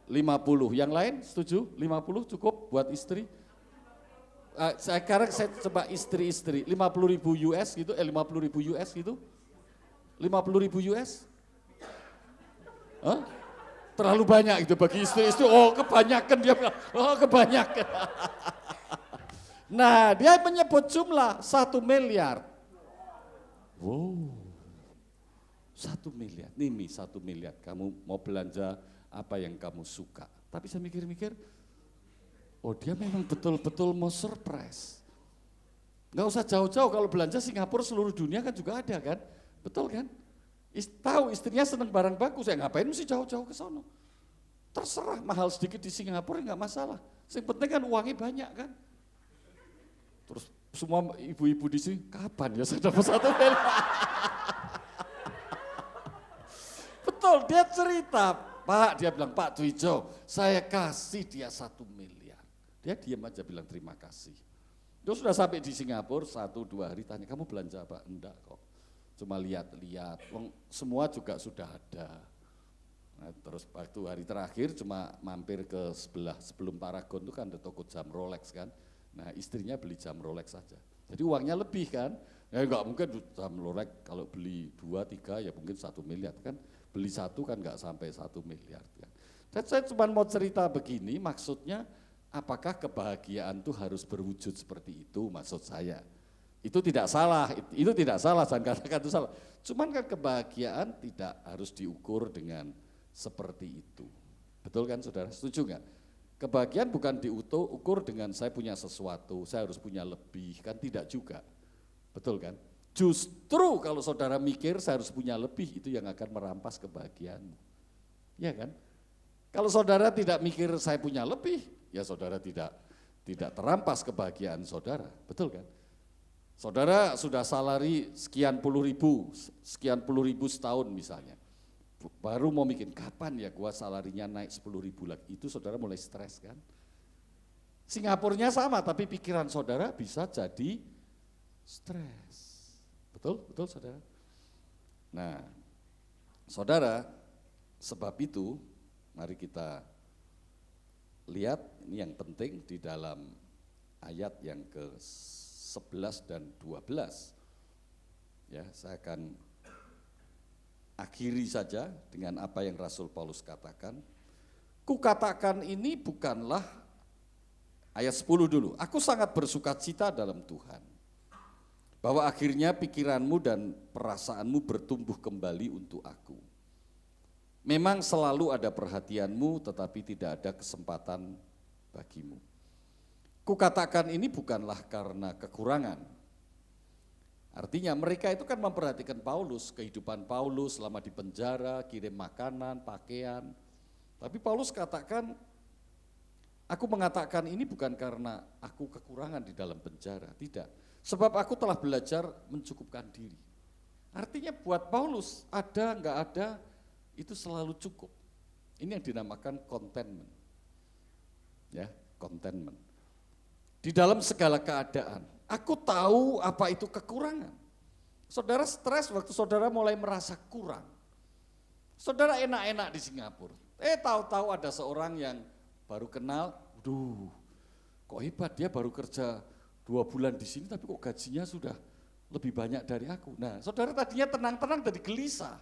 50. Yang lain setuju? 50 cukup buat istri? Sekarang saya coba istri-istri, 50.000 US gitu, 50.000 US gitu? 50.000 US? Terlalu banyak itu bagi istri-istri, kebanyakan dia bilang, kebanyakan. Nah dia menyebut jumlah 1 miliar. Wow, 1 miliar, nih Mi 1 miliar, kamu mau belanja apa yang kamu suka. Tapi saya mikir-mikir, dia memang betul-betul mau surprise. Nggak usah jauh-jauh, kalau belanja Singapura seluruh dunia kan juga ada kan, betul kan? Tahu istrinya seneng barang bagus, ya ngapain mesti jauh-jauh ke sono. Terserah mahal sedikit di Singapura nggak masalah. Yang penting kan uangnya banyak kan. Terus semua ibu-ibu di sini, kapan ya saya dapat 1 miliar? Betul, dia cerita, Pak, dia bilang, Pak Tuijo, saya kasih dia 1 miliar. Dia diam aja bilang terima kasih. Dia sudah sampai di Singapura 1-2 hari tanya, kamu belanja apa? Enggak kok, cuma lihat-lihat, semua juga sudah ada. Nah, terus waktu hari terakhir cuma mampir ke sebelah, sebelum Paragon itu kan ada toko jam Rolex kan. Nah istrinya beli jam Rolex saja. Jadi uangnya lebih kan. Ya enggak mungkin saham Lorek kalau beli 2, 3 ya mungkin 1 miliar kan. Beli 1 kan enggak sampai 1 miliar kan. Dan saya cuma mau cerita begini, maksudnya apakah kebahagiaan itu harus berwujud seperti itu maksud saya. Itu tidak salah, itu tidak salah, jangan katakan itu salah. Cuman kan kebahagiaan tidak harus diukur dengan seperti itu. Betul kan saudara, setuju enggak? Kebahagiaan bukan diukur dengan saya punya sesuatu, saya harus punya lebih, kan tidak juga. Betul kan? Justru kalau saudara mikir saya harus punya lebih, itu yang akan merampas kebahagiaanmu. Ya kan? Kalau saudara tidak mikir saya punya lebih, ya saudara tidak terampas kebahagiaan saudara. Betul kan? Saudara sudah salari sekian puluh ribu setahun misalnya. Baru mau mikir kapan ya gua salarinya naik 10.000 lagi, itu saudara mulai stres kan. Singapurnya sama tapi pikiran saudara bisa jadi stres. Betul saudara. Nah saudara, sebab itu mari kita lihat ini yang penting di dalam ayat yang ke-11 dan 12. Ya, saya akan akhiri saja dengan apa yang Rasul Paulus katakan. Kukatakan ini bukanlah, ayat 10 dulu, aku sangat bersukacita dalam Tuhan, bahwa akhirnya pikiranmu dan perasaanmu bertumbuh kembali untuk aku. Memang selalu ada perhatianmu, tetapi tidak ada kesempatan bagimu. Kukatakan ini bukanlah karena kekurangan. Artinya mereka itu kan memperhatikan Paulus, kehidupan Paulus selama di penjara, kirim makanan, pakaian. Tapi Paulus katakan, aku mengatakan ini bukan karena aku kekurangan di dalam penjara, tidak. Sebab aku telah belajar mencukupkan diri. Artinya buat Paulus, ada enggak ada, itu selalu cukup. Ini yang dinamakan contentment. Ya, contentment. Di dalam segala keadaan. Aku tahu apa itu kekurangan. Saudara stres waktu saudara mulai merasa kurang. Saudara enak-enak di Singapura. Tahu-tahu ada seorang yang baru kenal, kok hebat dia baru kerja 2 bulan di sini tapi kok gajinya sudah lebih banyak dari aku. Nah, saudara tadinya tenang-tenang jadi gelisah.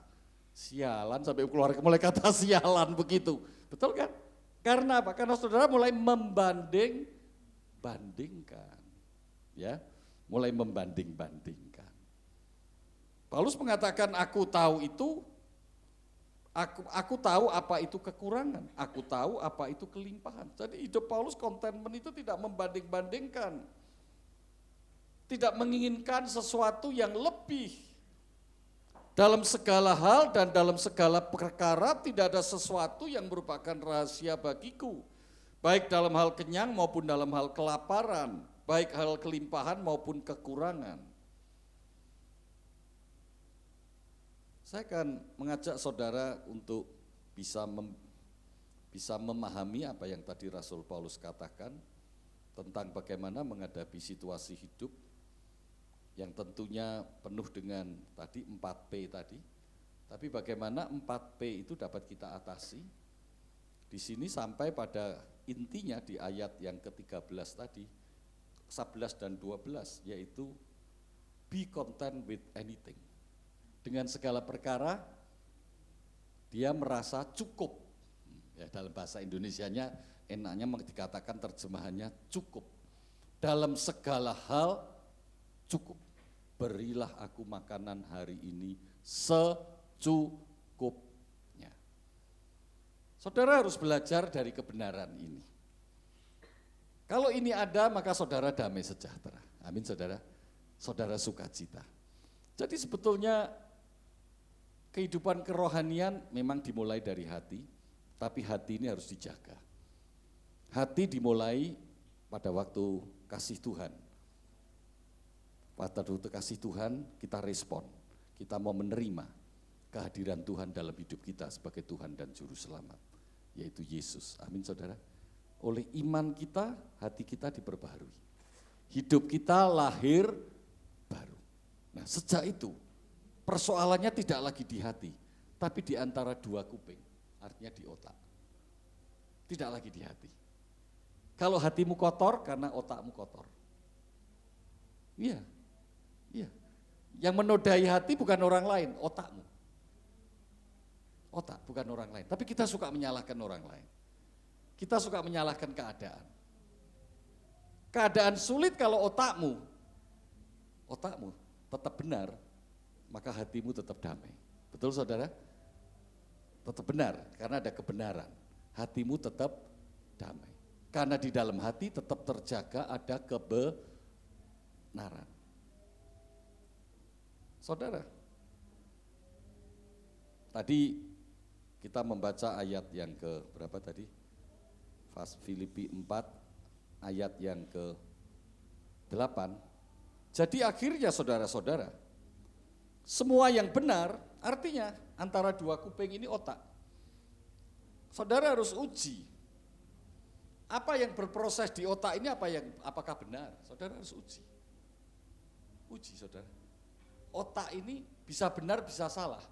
Sialan sampai keluar mulai kata sialan begitu. Betul kan? Karena apa? Karena saudara mulai membanding-bandingkan. Ya, mulai membanding-bandingkan. Paulus mengatakan aku tahu itu, aku tahu apa itu kekurangan, aku tahu apa itu kelimpahan. Jadi hidup Paulus contentment itu tidak membanding-bandingkan, tidak menginginkan sesuatu yang lebih. Dalam segala hal dan dalam segala perkara tidak ada sesuatu yang merupakan rahasia bagiku, baik dalam hal kenyang maupun dalam hal kelaparan, baik hal kelimpahan maupun kekurangan. Saya akan mengajak saudara untuk bisa memahami apa yang tadi Rasul Paulus katakan tentang bagaimana menghadapi situasi hidup yang tentunya penuh dengan tadi 4P tadi. Tapi bagaimana 4P itu dapat kita atasi? Di sini sampai pada intinya di ayat yang ke-13 tadi, 11 dan 12, yaitu be content with anything. Dengan segala perkara dia merasa cukup. Ya, dalam bahasa Indonesianya enaknya dikatakan terjemahannya cukup. Dalam segala hal cukup. Berilah aku makanan hari ini secukupnya. Saudara harus belajar dari kebenaran ini. Kalau ini ada maka saudara damai sejahtera. Amin saudara. Saudara sukacita. Jadi sebetulnya kehidupan kerohanian memang dimulai dari hati, tapi hati ini harus dijaga. Hati dimulai pada waktu kasih Tuhan. Pada waktu kasih Tuhan kita respon, kita mau menerima kehadiran Tuhan dalam hidup kita sebagai Tuhan dan Juru Selamat, yaitu Yesus. Amin saudara. Oleh iman kita, hati kita diperbaharui. Hidup kita lahir baru. Nah sejak itu, persoalannya tidak lagi di hati, tapi di antara 2 kuping, artinya di otak. Tidak lagi di hati. Kalau hatimu kotor, karena otakmu kotor. Iya. Yang menodai hati bukan orang lain, otakmu. Otak, bukan orang lain. Tapi kita suka menyalahkan orang lain. Kita suka menyalahkan keadaan. Keadaan sulit kalau otakmu tetap benar, maka hatimu tetap damai. Betul saudara? Tetap benar, karena ada kebenaran. Hatimu tetap damai. Karena di dalam hati tetap terjaga ada kebenaran. Saudara, tadi kita membaca ayat yang ke berapa tadi? Filipi 4 ayat yang ke 8. Jadi akhirnya saudara-saudara, semua yang benar artinya antara dua kuping ini otak. Saudara harus uji. Apa yang berproses di otak ini apakah benar? Saudara harus uji. Uji saudara. Otak ini bisa benar bisa salah.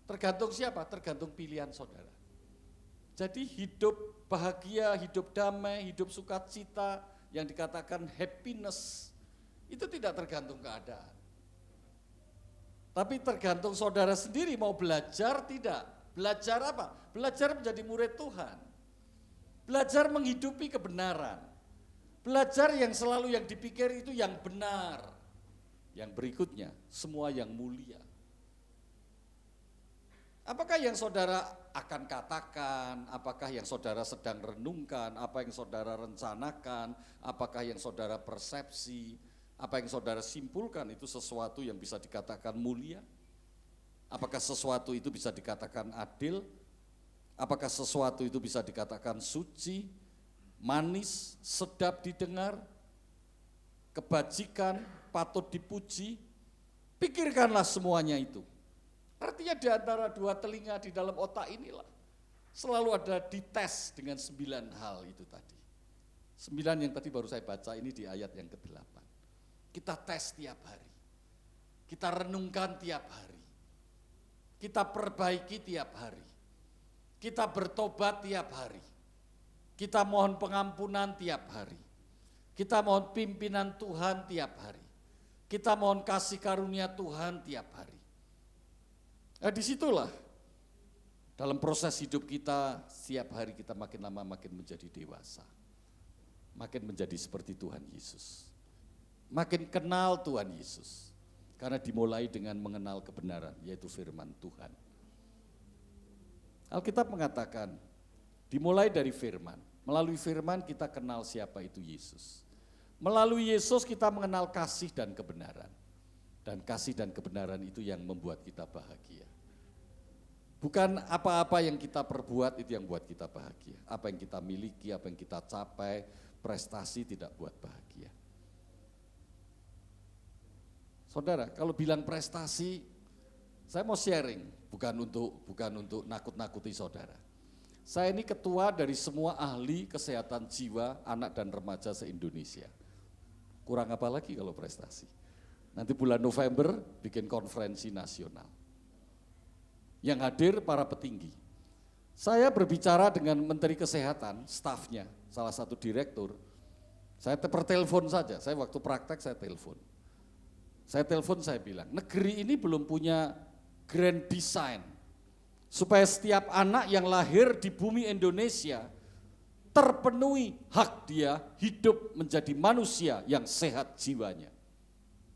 Tergantung siapa? Tergantung pilihan saudara. Jadi hidup bahagia, hidup damai, hidup sukacita yang dikatakan happiness itu tidak tergantung keadaan. Tapi tergantung saudara sendiri mau belajar tidak. Belajar apa? Belajar menjadi murid Tuhan. Belajar menghidupi kebenaran. Belajar yang selalu yang dipikir itu yang benar. Yang berikutnya, semua yang mulia. Apakah yang saudara akan katakan, apakah yang saudara sedang renungkan, apa yang saudara rencanakan, apakah yang saudara persepsi, apa yang saudara simpulkan itu sesuatu yang bisa dikatakan mulia? Apakah sesuatu itu bisa dikatakan adil? Apakah sesuatu itu bisa dikatakan suci, manis, sedap didengar, kebajikan, patut dipuji? Pikirkanlah semuanya itu. Artinya di antara dua telinga di dalam otak inilah selalu ada dites dengan 9 hal itu tadi. 9 yang tadi baru saya baca ini di ayat yang ke-8. Kita tes tiap hari, kita renungkan tiap hari, kita perbaiki tiap hari, kita bertobat tiap hari, kita mohon pengampunan tiap hari, kita mohon pimpinan Tuhan tiap hari, kita mohon kasih karunia Tuhan tiap hari. Nah disitulah dalam proses hidup kita, setiap hari kita makin lama makin menjadi dewasa, makin menjadi seperti Tuhan Yesus, makin kenal Tuhan Yesus, karena dimulai dengan mengenal kebenaran, yaitu firman Tuhan. Alkitab mengatakan, dimulai dari firman, melalui firman kita kenal siapa itu Yesus. Melalui Yesus kita mengenal kasih dan kebenaran. Dan kasih dan kebenaran itu yang membuat kita bahagia. Bukan apa-apa yang kita perbuat itu yang buat kita bahagia. Apa yang kita miliki, apa yang kita capai, prestasi tidak buat bahagia. Saudara, kalau bilang prestasi, saya mau sharing, bukan untuk nakut-nakuti saudara. Saya ini ketua dari semua ahli kesehatan jiwa anak dan remaja se-Indonesia. Kurang apa lagi kalau prestasi? Nanti bulan November bikin konferensi nasional. Yang hadir para petinggi. Saya berbicara dengan Menteri Kesehatan, stafnya, salah satu direktur. Saya pertelepon saja, saya waktu praktek saya telepon. Saya bilang, negeri ini belum punya grand design. Supaya setiap anak yang lahir di bumi Indonesia terpenuhi hak dia hidup menjadi manusia yang sehat jiwanya.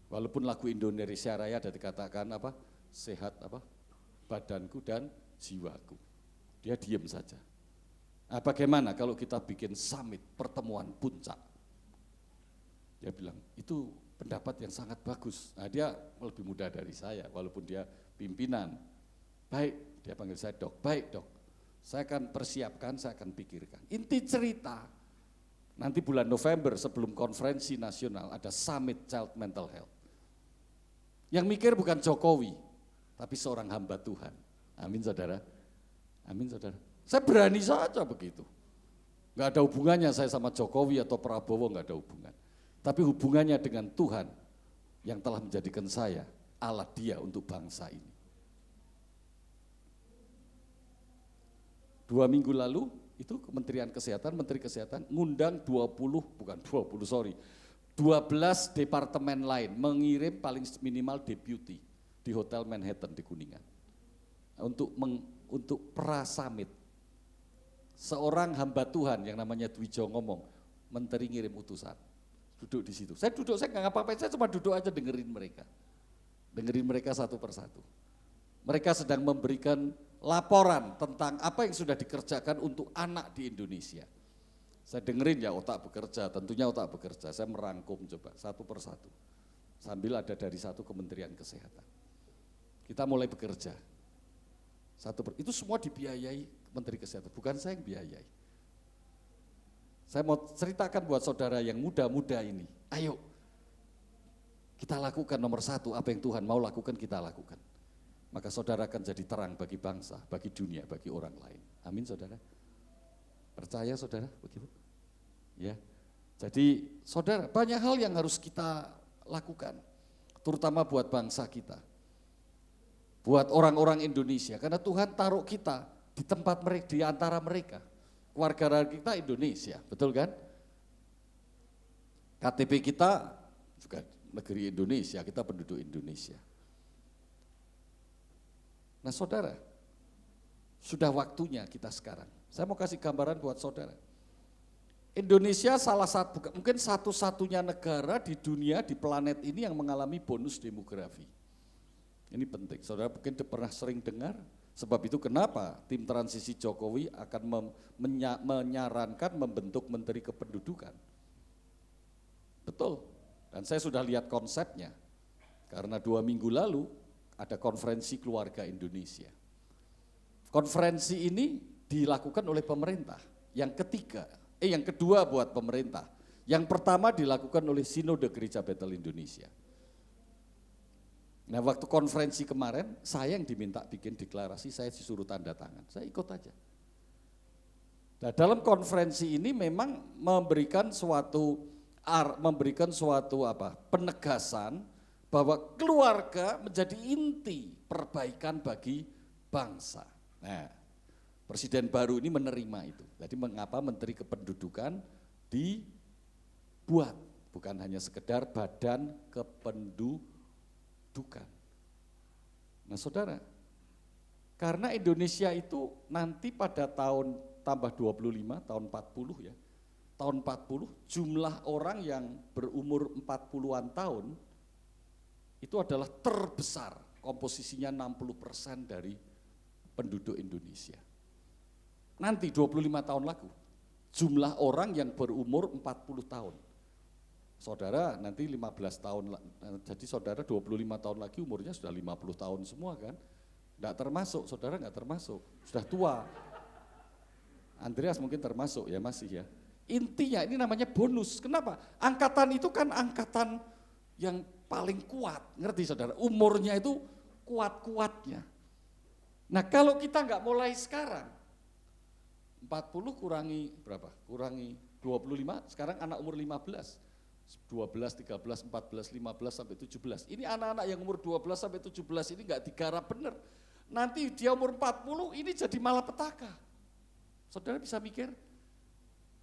Walaupun lagu Indonesia Raya ada dikatakan apa? Sehat apa? Badanku dan jiwaku. Dia diam saja. Nah, bagaimana kalau kita bikin summit, pertemuan puncak? Dia bilang, itu pendapat yang sangat bagus. Nah, dia lebih muda dari saya, walaupun dia pimpinan. Baik, dia panggil saya dok. Baik dok, saya akan persiapkan, saya akan pikirkan. Inti cerita, nanti bulan November sebelum konferensi nasional ada summit Child Mental Health. Yang mikir bukan Jokowi, tapi seorang hamba Tuhan. Amin saudara. Amin saudara. Saya berani saja begitu. Enggak ada hubungannya saya sama Jokowi atau Prabowo, enggak ada hubungan. Tapi hubungannya dengan Tuhan yang telah menjadikan saya alat dia untuk bangsa ini. 2 minggu lalu itu Menteri Kesehatan ngundang 20, 12 departemen lain mengirim paling minimal deputy di Hotel Manhattan di Kuningan untuk pra-summit. Seorang hamba Tuhan yang namanya Dwijo ngomong, menteri ngirim utusan, duduk di situ. Saya duduk, saya nggak ngapa-ngapain, saya cuma duduk aja dengerin mereka satu persatu. Mereka sedang memberikan laporan tentang apa yang sudah dikerjakan untuk anak di Indonesia. Saya dengerin ya, otak bekerja, tentunya otak bekerja. Saya merangkum coba satu persatu, sambil ada dari satu Kementerian Kesehatan. Kita mulai bekerja. Itu semua dibiayai Menteri Kesehatan, bukan saya yang biayai. Saya mau ceritakan buat saudara yang muda-muda ini, ayo kita lakukan nomor satu, apa yang Tuhan mau lakukan kita lakukan. Maka saudara akan jadi terang bagi bangsa, bagi dunia, bagi orang lain. Amin saudara. Percaya saudara begitu? Ya. Jadi saudara, banyak hal yang harus kita lakukan, terutama buat bangsa kita. Buat orang-orang Indonesia, karena Tuhan taruh kita di tempat mereka, di antara mereka. Keluarga kita Indonesia, betul kan? KTP kita juga negeri Indonesia, kita penduduk Indonesia. Nah saudara, sudah waktunya kita sekarang. Saya mau kasih gambaran buat saudara. Indonesia salah satu, mungkin satu-satunya negara di dunia, di planet ini yang mengalami bonus demografi. Ini penting, saudara mungkin pernah sering dengar, sebab itu kenapa tim transisi Jokowi akan menyarankan membentuk Menteri Kependudukan. Betul, dan saya sudah lihat konsepnya, karena 2 minggu lalu ada konferensi keluarga Indonesia. Konferensi ini dilakukan oleh pemerintah, yang kedua buat pemerintah. Yang pertama dilakukan oleh Sinode Gereja Betel Indonesia. Nah waktu konferensi kemarin, saya yang diminta bikin deklarasi, saya disuruh tanda tangan, saya ikut aja. Nah dalam konferensi ini memang memberikan suatu penegasan bahwa keluarga menjadi inti perbaikan bagi bangsa. Nah Presiden baru ini menerima itu, jadi mengapa Menteri Kependudukan dibuat, bukan hanya sekedar Badan Kependudukan. Nah saudara, karena Indonesia itu nanti pada tahun tambah 25, tahun 40 ya, tahun 40 jumlah orang yang berumur 40-an tahun itu adalah terbesar, komposisinya 60% dari penduduk Indonesia. Nanti 25 tahun lagi, jumlah orang yang berumur 40 tahun. Saudara nanti 15 tahun, jadi saudara 25 tahun lagi umurnya sudah 50 tahun semua kan? Enggak termasuk, saudara enggak termasuk, sudah tua. Andreas mungkin termasuk ya masih ya. Intinya ini namanya bonus, kenapa? Angkatan itu kan angkatan yang paling kuat, ngerti saudara? Umurnya itu kuat-kuatnya. Nah kalau kita enggak mulai sekarang, 40 kurangi berapa? Kurangi 25, sekarang anak umur 15. 12, 13, 14, 15 sampai 17. Ini anak-anak yang umur 12 sampai 17 ini enggak digarap benar. Nanti dia umur 40 ini jadi malapetaka. Saudara bisa mikir?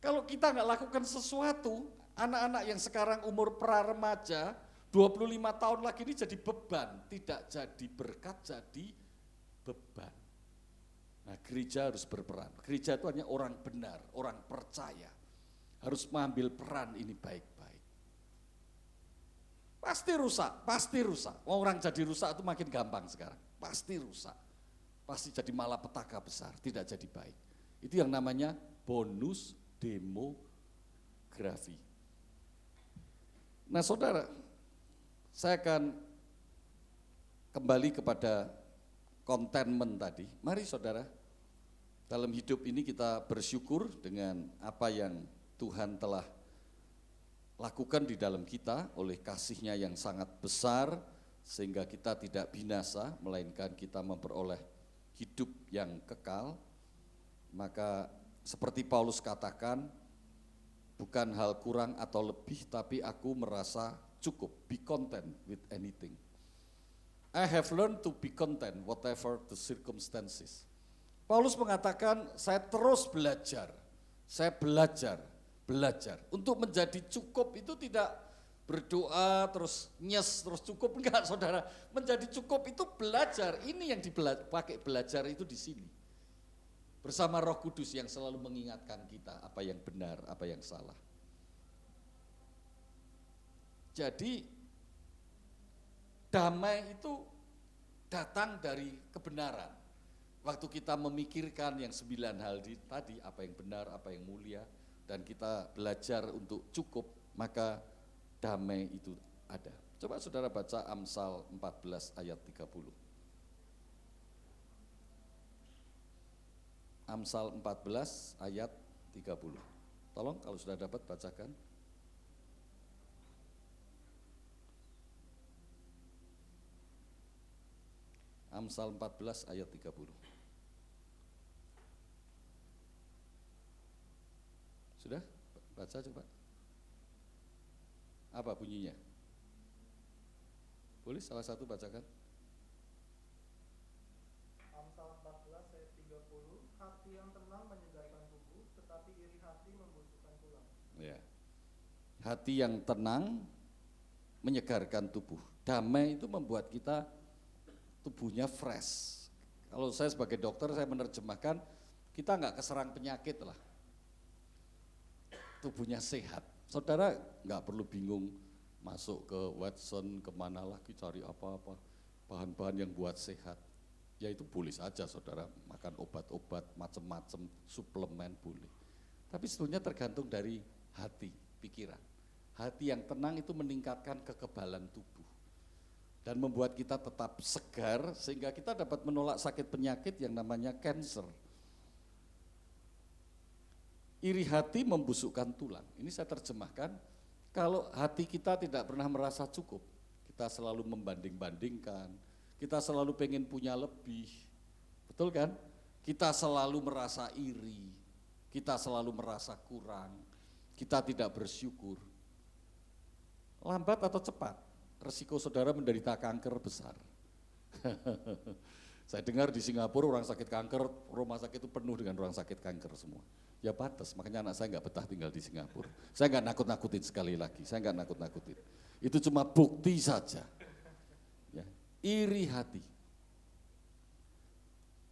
Kalau kita enggak lakukan sesuatu, anak-anak yang sekarang umur pra-remaja 25 tahun lagi ini jadi beban, tidak jadi berkat, jadi beban. Nah gereja harus berperan, gereja itu hanya orang benar, orang percaya, harus mengambil peran ini baik-baik. Pasti rusak, orang jadi rusak itu makin gampang sekarang, pasti rusak, pasti jadi malapetaka besar, tidak jadi baik. Itu yang namanya bonus demografi. Nah saudara, saya akan kembali kepada contentment tadi. Mari saudara, dalam hidup ini kita bersyukur dengan apa yang Tuhan telah lakukan di dalam kita oleh kasih-Nya yang sangat besar, sehingga kita tidak binasa, melainkan kita memperoleh hidup yang kekal. Maka seperti Paulus katakan, bukan hal kurang atau lebih, tapi aku merasa cukup, be content with anything. I have learned to be content whatever the circumstances. Paulus mengatakan, saya terus belajar. Untuk menjadi cukup itu berdoa terus nyes terus cukup, enggak saudara. Menjadi cukup itu belajar, ini yang dipakai belajar itu di sini. Bersama Roh Kudus yang selalu mengingatkan kita apa yang benar, apa yang salah. Jadi damai itu datang dari kebenaran. Waktu kita memikirkan yang 9 hal tadi, apa yang benar, apa yang mulia, dan kita belajar untuk cukup, maka damai itu ada. Coba saudara baca Amsal 14 ayat 30. Amsal 14 ayat 30. Tolong kalau sudah dapat bacakan. Amsal 14 ayat 30. Sudah? Baca coba. Apa bunyinya? Boleh salah satu bacakan? Amsal 14 ayat 30, hati yang tenang menyegarkan tubuh, tetapi iri hati membusukkan tulang. Ya. Hati yang tenang menyegarkan tubuh. Damai itu membuat kita tubuhnya fresh. Kalau saya sebagai dokter, saya menerjemahkan kita nggak keserang penyakit lah. Tubuhnya sehat. Saudara nggak perlu bingung masuk ke Watson, kemana lagi cari apa-apa, bahan-bahan yang buat sehat. Ya itu boleh saja saudara, makan obat-obat, macam-macam, suplemen boleh. Tapi sebetulnya tergantung dari hati, pikiran. Hati yang tenang itu meningkatkan kekebalan tubuh. Dan membuat kita tetap segar, sehingga kita dapat menolak sakit penyakit yang namanya cancer. Iri hati membusukkan tulang. Ini saya terjemahkan, kalau hati kita tidak pernah merasa cukup, kita selalu membanding-bandingkan, kita selalu pengen punya lebih, betul kan? Kita selalu merasa iri, kita selalu merasa kurang, kita tidak bersyukur. Lambat atau cepat, resiko saudara menderita kanker besar. Saya dengar di Singapura orang sakit kanker, rumah sakit itu penuh dengan orang sakit kanker semua. Ya pantas, makanya anak saya nggak betah tinggal di Singapura. Saya nggak nakut-nakutin sekali lagi, saya nggak nakut-nakutin. Itu cuma bukti saja. Ya, iri hati.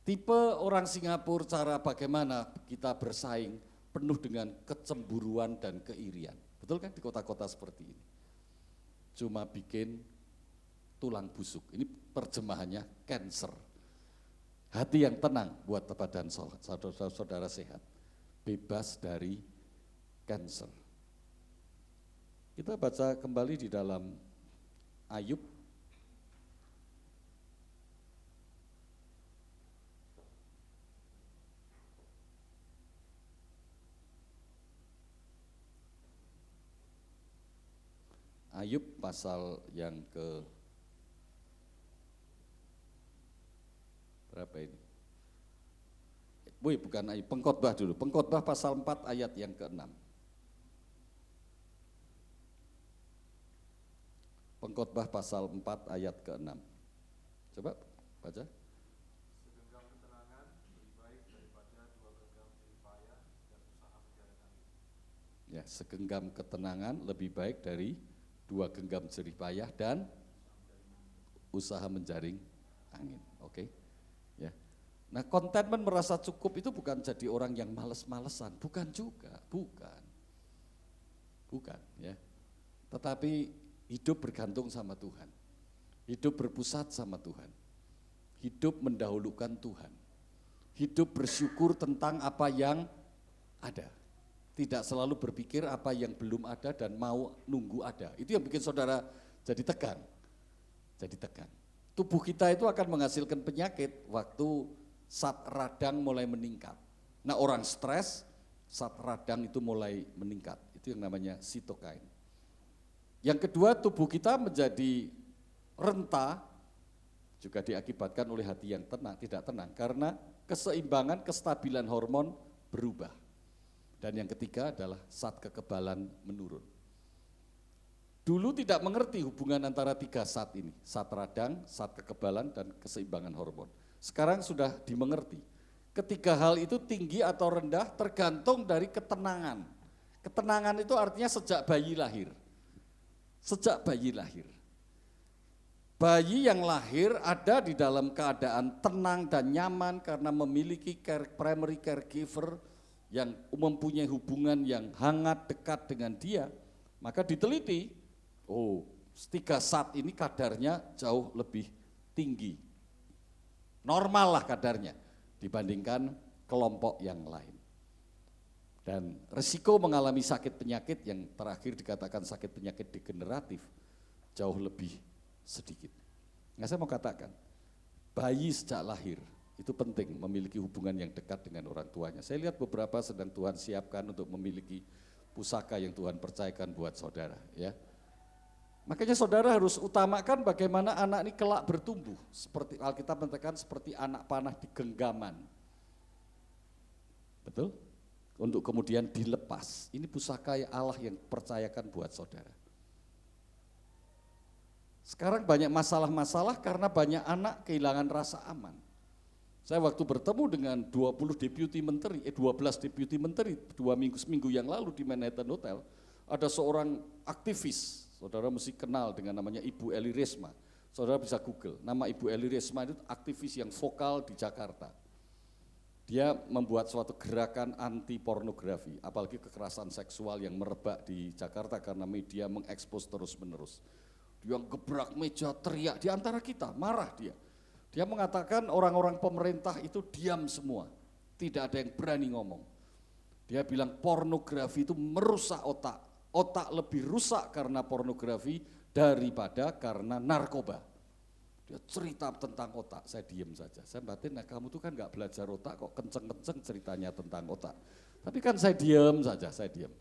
Tipe orang Singapura cara bagaimana kita bersaing penuh dengan kecemburuan dan keirian. Betul kan di kota-kota seperti ini? Cuma bikin tulang busuk. Ini terjemahannya cancer. Hati yang tenang buat badan saudara sehat. Bebas dari cancer. Kita baca kembali di dalam Ayub. Ayub pasal yang ke berapa ini? Bukan Ayub, Pengkhotbah dulu. Pengkhotbah pasal 4 ayat yang ke-6. Pengkhotbah pasal 4 ayat ke-6. Coba baca. Segenggam ketenangan lebih baik daripada 2 genggam jerih payah dan usaha menjaring angin. Ya, segenggam ketenangan lebih baik dari 2 genggam jerih payah dan usaha menjaring angin. Oke. Ya. Nah, contentment merasa cukup itu bukan jadi orang yang males-malesan, bukan juga, bukan. Ya. Tetapi hidup bergantung sama Tuhan. Hidup berpusat sama Tuhan. Hidup mendahulukan Tuhan. Hidup bersyukur tentang apa yang ada. Tidak selalu berpikir apa yang belum ada dan mau nunggu ada. Itu yang bikin saudara jadi tegang. Tubuh kita itu akan menghasilkan penyakit waktu zat radang mulai meningkat. Nah, orang stres, zat radang itu mulai meningkat. Itu yang namanya sitokain. Yang kedua, tubuh kita menjadi renta juga diakibatkan oleh hati yang tidak tenang karena keseimbangan, kestabilan hormon berubah. Dan yang ketiga adalah zat kekebalan menurun. Dulu tidak mengerti hubungan antara 3 zat ini, zat radang, zat kekebalan, dan keseimbangan hormon. Sekarang sudah dimengerti. Ketiga hal itu tinggi atau rendah tergantung dari ketenangan. Ketenangan itu artinya sejak bayi lahir. Sejak bayi lahir. Bayi yang lahir ada di dalam keadaan tenang dan nyaman karena memiliki primary caregiver yang mempunyai hubungan yang hangat dekat dengan dia. Maka diteliti, 3 SAT ini kadarnya jauh lebih tinggi. Normal lah kadarnya dibandingkan kelompok yang lain. Dan risiko mengalami sakit penyakit yang terakhir dikatakan sakit penyakit degeneratif jauh lebih sedikit. Nah, saya mau katakan, bayi sejak lahir itu penting memiliki hubungan yang dekat dengan orang tuanya. Saya lihat beberapa sedang Tuhan siapkan untuk memiliki pusaka yang Tuhan percayakan buat saudara, ya. Makanya saudara harus utamakan bagaimana anak ini kelak bertumbuh, seperti Alkitab mengatakan seperti anak panah di genggaman. Betul? Untuk kemudian dilepas. Ini pusaka Allah yang percayakan buat saudara. Sekarang banyak masalah-masalah karena banyak anak kehilangan rasa aman. Saya waktu bertemu dengan 12 deputi menteri 2 seminggu yang lalu di Manhattan Hotel, ada seorang aktivis, saudara mesti kenal dengan namanya Ibu Eli Resma. Saudara bisa Google, nama Ibu Eli Resma itu aktivis yang vokal di Jakarta. Dia membuat suatu gerakan anti pornografi, apalagi kekerasan seksual yang merebak di Jakarta karena media mengekspos terus-menerus. Dia gebrak meja, teriak di antara kita, marah dia. Dia mengatakan orang-orang pemerintah itu diam semua, tidak ada yang berani ngomong. Dia bilang pornografi itu merusak otak, otak lebih rusak karena pornografi daripada karena narkoba. Dia cerita tentang otak, saya diam saja. Saya batin, nah kamu tuh kan gak belajar otak kok kenceng-kenceng ceritanya tentang otak. Tapi kan saya diam saja, saya diam.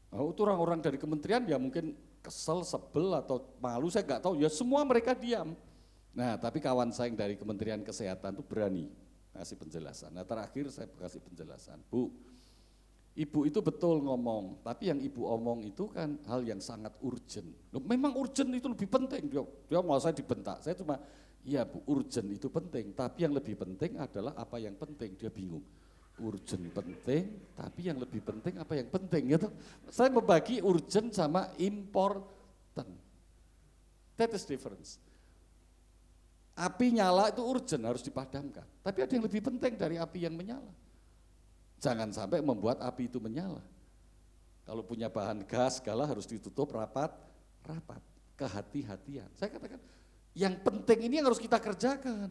Nah, itu orang-orang dari kementerian ya mungkin kesel, sebel atau malu, saya nggak tahu. Ya semua mereka diam. Nah, tapi kawan saya yang dari Kementerian Kesehatan itu berani kasih penjelasan. Nah, terakhir saya kasih penjelasan, Bu, Ibu itu betul ngomong, tapi yang Ibu omong itu kan hal yang sangat urgent. Loh, memang urgent itu lebih penting. Dia mau saya dibentak. Saya cuma, iya Bu, urgent itu penting, tapi yang lebih penting adalah apa yang penting. Dia bingung. Urgent penting, tapi yang lebih penting apa yang penting gitu. Saya membagi urgent sama important. That is difference. Api nyala itu urgent, harus dipadamkan. Tapi ada yang lebih penting dari api yang menyala. Jangan sampai membuat api itu menyala. Kalau punya bahan gas segala harus ditutup rapat. Kehati-hatian. Saya katakan, yang penting ini yang harus kita kerjakan.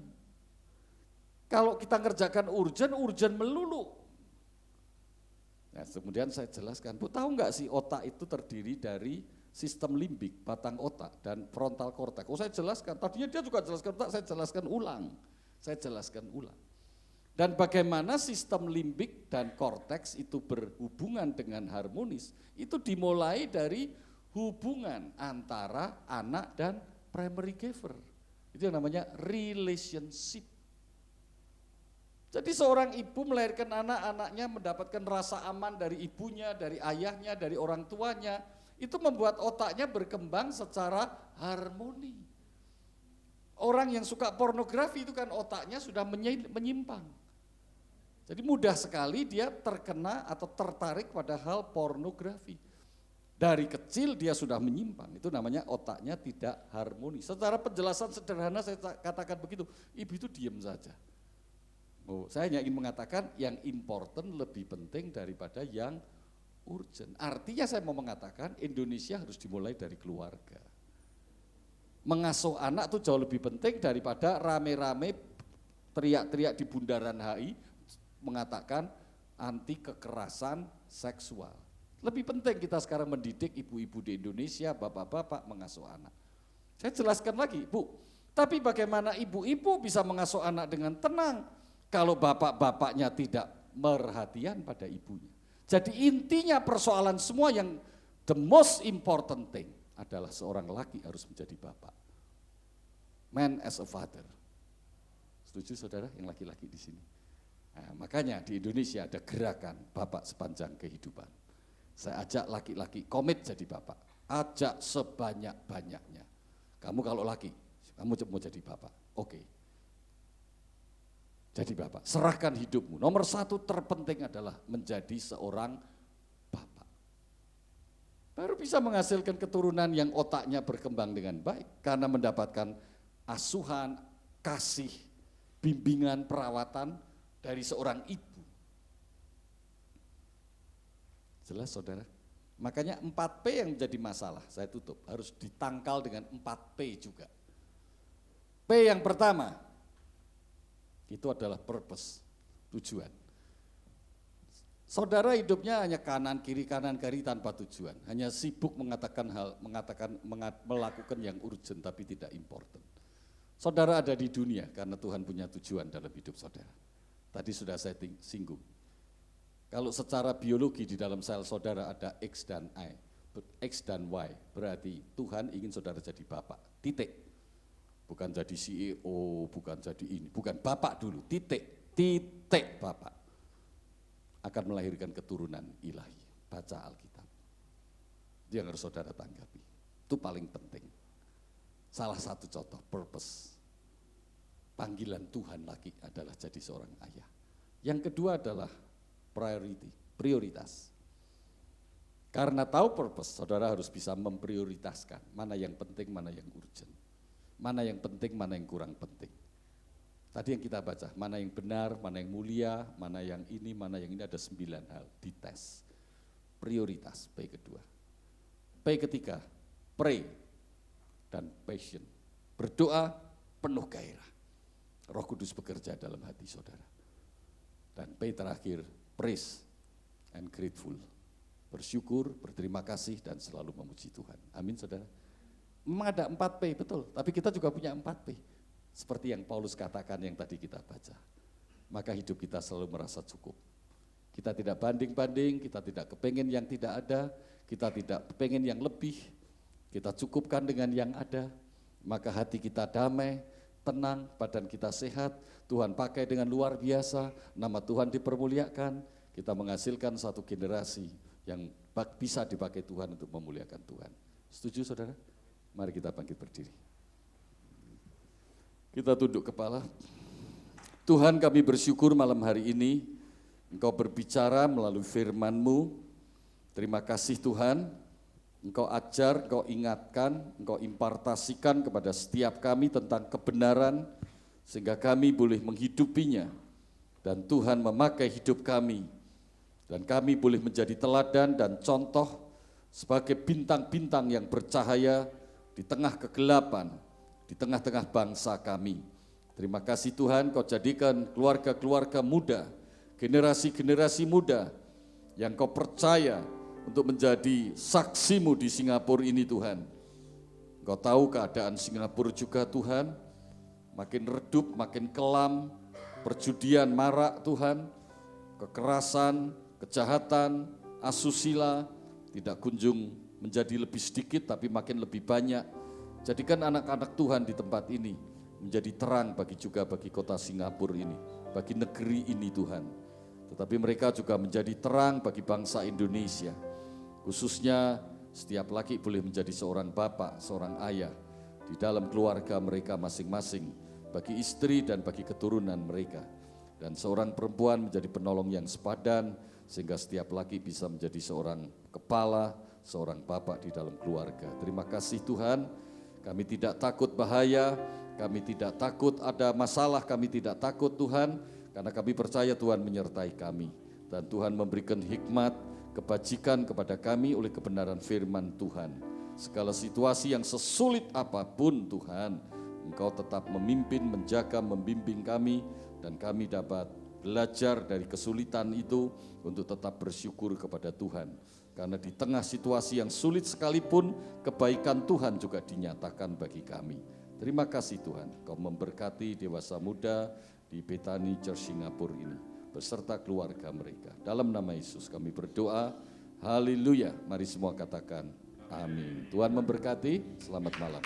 Kalau kita ngerjakan urgent melulu. Nah, kemudian saya jelaskan, Bu tahu nggak sih otak itu terdiri dari sistem limbik, batang otak, dan frontal korteks. Saya jelaskan, tadinya dia juga jelaskan otak, saya jelaskan ulang. Dan bagaimana sistem limbik dan korteks itu berhubungan dengan harmonis, itu dimulai dari hubungan antara anak dan primary caregiver. Itu yang namanya relationship. Jadi seorang ibu melahirkan anak-anaknya mendapatkan rasa aman dari ibunya, dari ayahnya, dari orang tuanya. Itu membuat otaknya berkembang secara harmoni. Orang yang suka pornografi itu kan otaknya sudah menyimpang. Jadi mudah sekali dia terkena atau tertarik pada hal pornografi. Dari kecil dia sudah menyimpang, itu namanya otaknya tidak harmoni. Secara penjelasan sederhana saya katakan begitu, ibu itu diam saja. Saya hanya ingin mengatakan yang important lebih penting daripada yang urgent. Artinya saya mau mengatakan Indonesia harus dimulai dari keluarga. Mengasuh anak itu jauh lebih penting daripada rame-rame teriak-teriak di bundaran HI mengatakan anti kekerasan seksual. Lebih penting kita sekarang mendidik ibu-ibu di Indonesia, bapak-bapak mengasuh anak. Saya jelaskan lagi, Bu, tapi bagaimana ibu-ibu bisa mengasuh anak dengan tenang kalau bapak-bapaknya tidak perhatian pada ibunya. Jadi intinya persoalan semua yang the most important thing adalah seorang laki harus menjadi bapak. Man as a father. Setuju saudara yang laki-laki di sini? Nah, makanya di Indonesia ada gerakan bapak sepanjang kehidupan. Saya ajak laki-laki komit jadi bapak. Ajak sebanyak-banyaknya. Kamu kalau laki, kamu mau jadi bapak. Oke. Jadi bapak, serahkan hidupmu. Nomor 1 terpenting adalah menjadi seorang bapak. baru bisa menghasilkan keturunan yang otaknya berkembang dengan baik karena mendapatkan asuhan, kasih, bimbingan, perawatan dari seorang ibu. Jelas saudara? Makanya 4P yang menjadi masalah, saya tutup, harus ditangkal dengan 4P juga. P yang pertama, itu adalah purpose, tujuan. Saudara hidupnya hanya kanan kiri tanpa tujuan, hanya sibuk melakukan yang urgent tapi tidak important. Saudara ada di dunia karena Tuhan punya tujuan dalam hidup saudara. Tadi sudah saya singgung. Kalau secara biologi di dalam sel saudara ada X dan Y, berarti Tuhan ingin saudara jadi bapak, titik. Bukan jadi CEO, bukan jadi ini, bukan bapak dulu, titik bapak. Akan melahirkan keturunan ilahi. Baca Alkitab. Itu yang harus saudara tanggapi. Itu paling penting. Salah satu contoh purpose. Panggilan Tuhan lagi adalah jadi seorang ayah. Yang kedua adalah prioritas. Karena tahu purpose, saudara harus bisa memprioritaskan mana yang penting, mana yang urgent. Mana yang penting, mana yang kurang penting. Tadi yang kita baca, mana yang benar, mana yang mulia, mana yang ini, ada 9 hal, dites. Prioritas, P kedua. P ketiga, pray dan passion. Berdoa penuh gairah. Roh Kudus bekerja dalam hati saudara. Dan P terakhir, praise and grateful. Bersyukur, berterima kasih, dan selalu memuji Tuhan. Amin saudara. Memang ada 4P, betul. Tapi kita juga punya 4P. Seperti yang Paulus katakan yang tadi kita baca. Maka hidup kita selalu merasa cukup. Kita tidak banding-banding, kita tidak kepengen yang tidak ada, kita tidak kepengen yang lebih, kita cukupkan dengan yang ada. Maka hati kita damai, tenang, badan kita sehat, Tuhan pakai dengan luar biasa, nama Tuhan dipermuliakan, kita menghasilkan satu generasi yang bisa dipakai Tuhan untuk memuliakan Tuhan. Setuju saudara? Mari kita bangkit berdiri. Kita tunduk kepala. Tuhan, kami bersyukur malam hari ini Engkau berbicara melalui firman-Mu. Terima kasih Tuhan, Engkau ajar, Engkau ingatkan, Engkau impartasikan kepada setiap kami tentang kebenaran, sehingga kami boleh menghidupinya. Dan Tuhan memakai hidup kami, dan kami boleh menjadi teladan dan contoh sebagai bintang-bintang yang bercahaya di tengah kegelapan, di tengah-tengah bangsa kami. Terima kasih Tuhan, Kau jadikan keluarga-keluarga muda, generasi-generasi muda yang Kau percaya untuk menjadi saksi-Mu di Singapura ini Tuhan. Kau tahu keadaan Singapura juga Tuhan, makin redup, makin kelam, perjudian marak Tuhan, kekerasan, kejahatan, asusila tidak kunjung menjadi lebih sedikit tapi makin lebih banyak. Jadikan anak-anak Tuhan di tempat ini menjadi terang bagi kota Singapura ini, bagi negeri ini Tuhan. Tetapi mereka juga menjadi terang bagi bangsa Indonesia. Khususnya setiap laki boleh menjadi seorang bapak, seorang ayah di dalam keluarga mereka masing-masing, bagi istri dan bagi keturunan mereka. Dan seorang perempuan menjadi penolong yang sepadan, sehingga setiap laki bisa menjadi seorang kepala, seorang bapak di dalam keluarga. Terima kasih Tuhan. Kami tidak takut bahaya, kami tidak takut ada masalah, kami tidak takut Tuhan, karena kami percaya Tuhan menyertai kami. Dan Tuhan memberikan hikmat, kebajikan kepada kami oleh kebenaran firman Tuhan. Segala situasi yang sesulit apapun Tuhan, Engkau tetap memimpin, menjaga, membimbing kami, dan kami dapat belajar dari kesulitan itu untuk tetap bersyukur kepada Tuhan. Karena di tengah situasi yang sulit sekalipun, kebaikan Tuhan juga dinyatakan bagi kami. Terima kasih Tuhan, Kau memberkati dewasa muda di Bethany Church Singapura ini, beserta keluarga mereka. Dalam nama Yesus kami berdoa, haleluya. Mari semua katakan amin. Tuhan memberkati, selamat malam.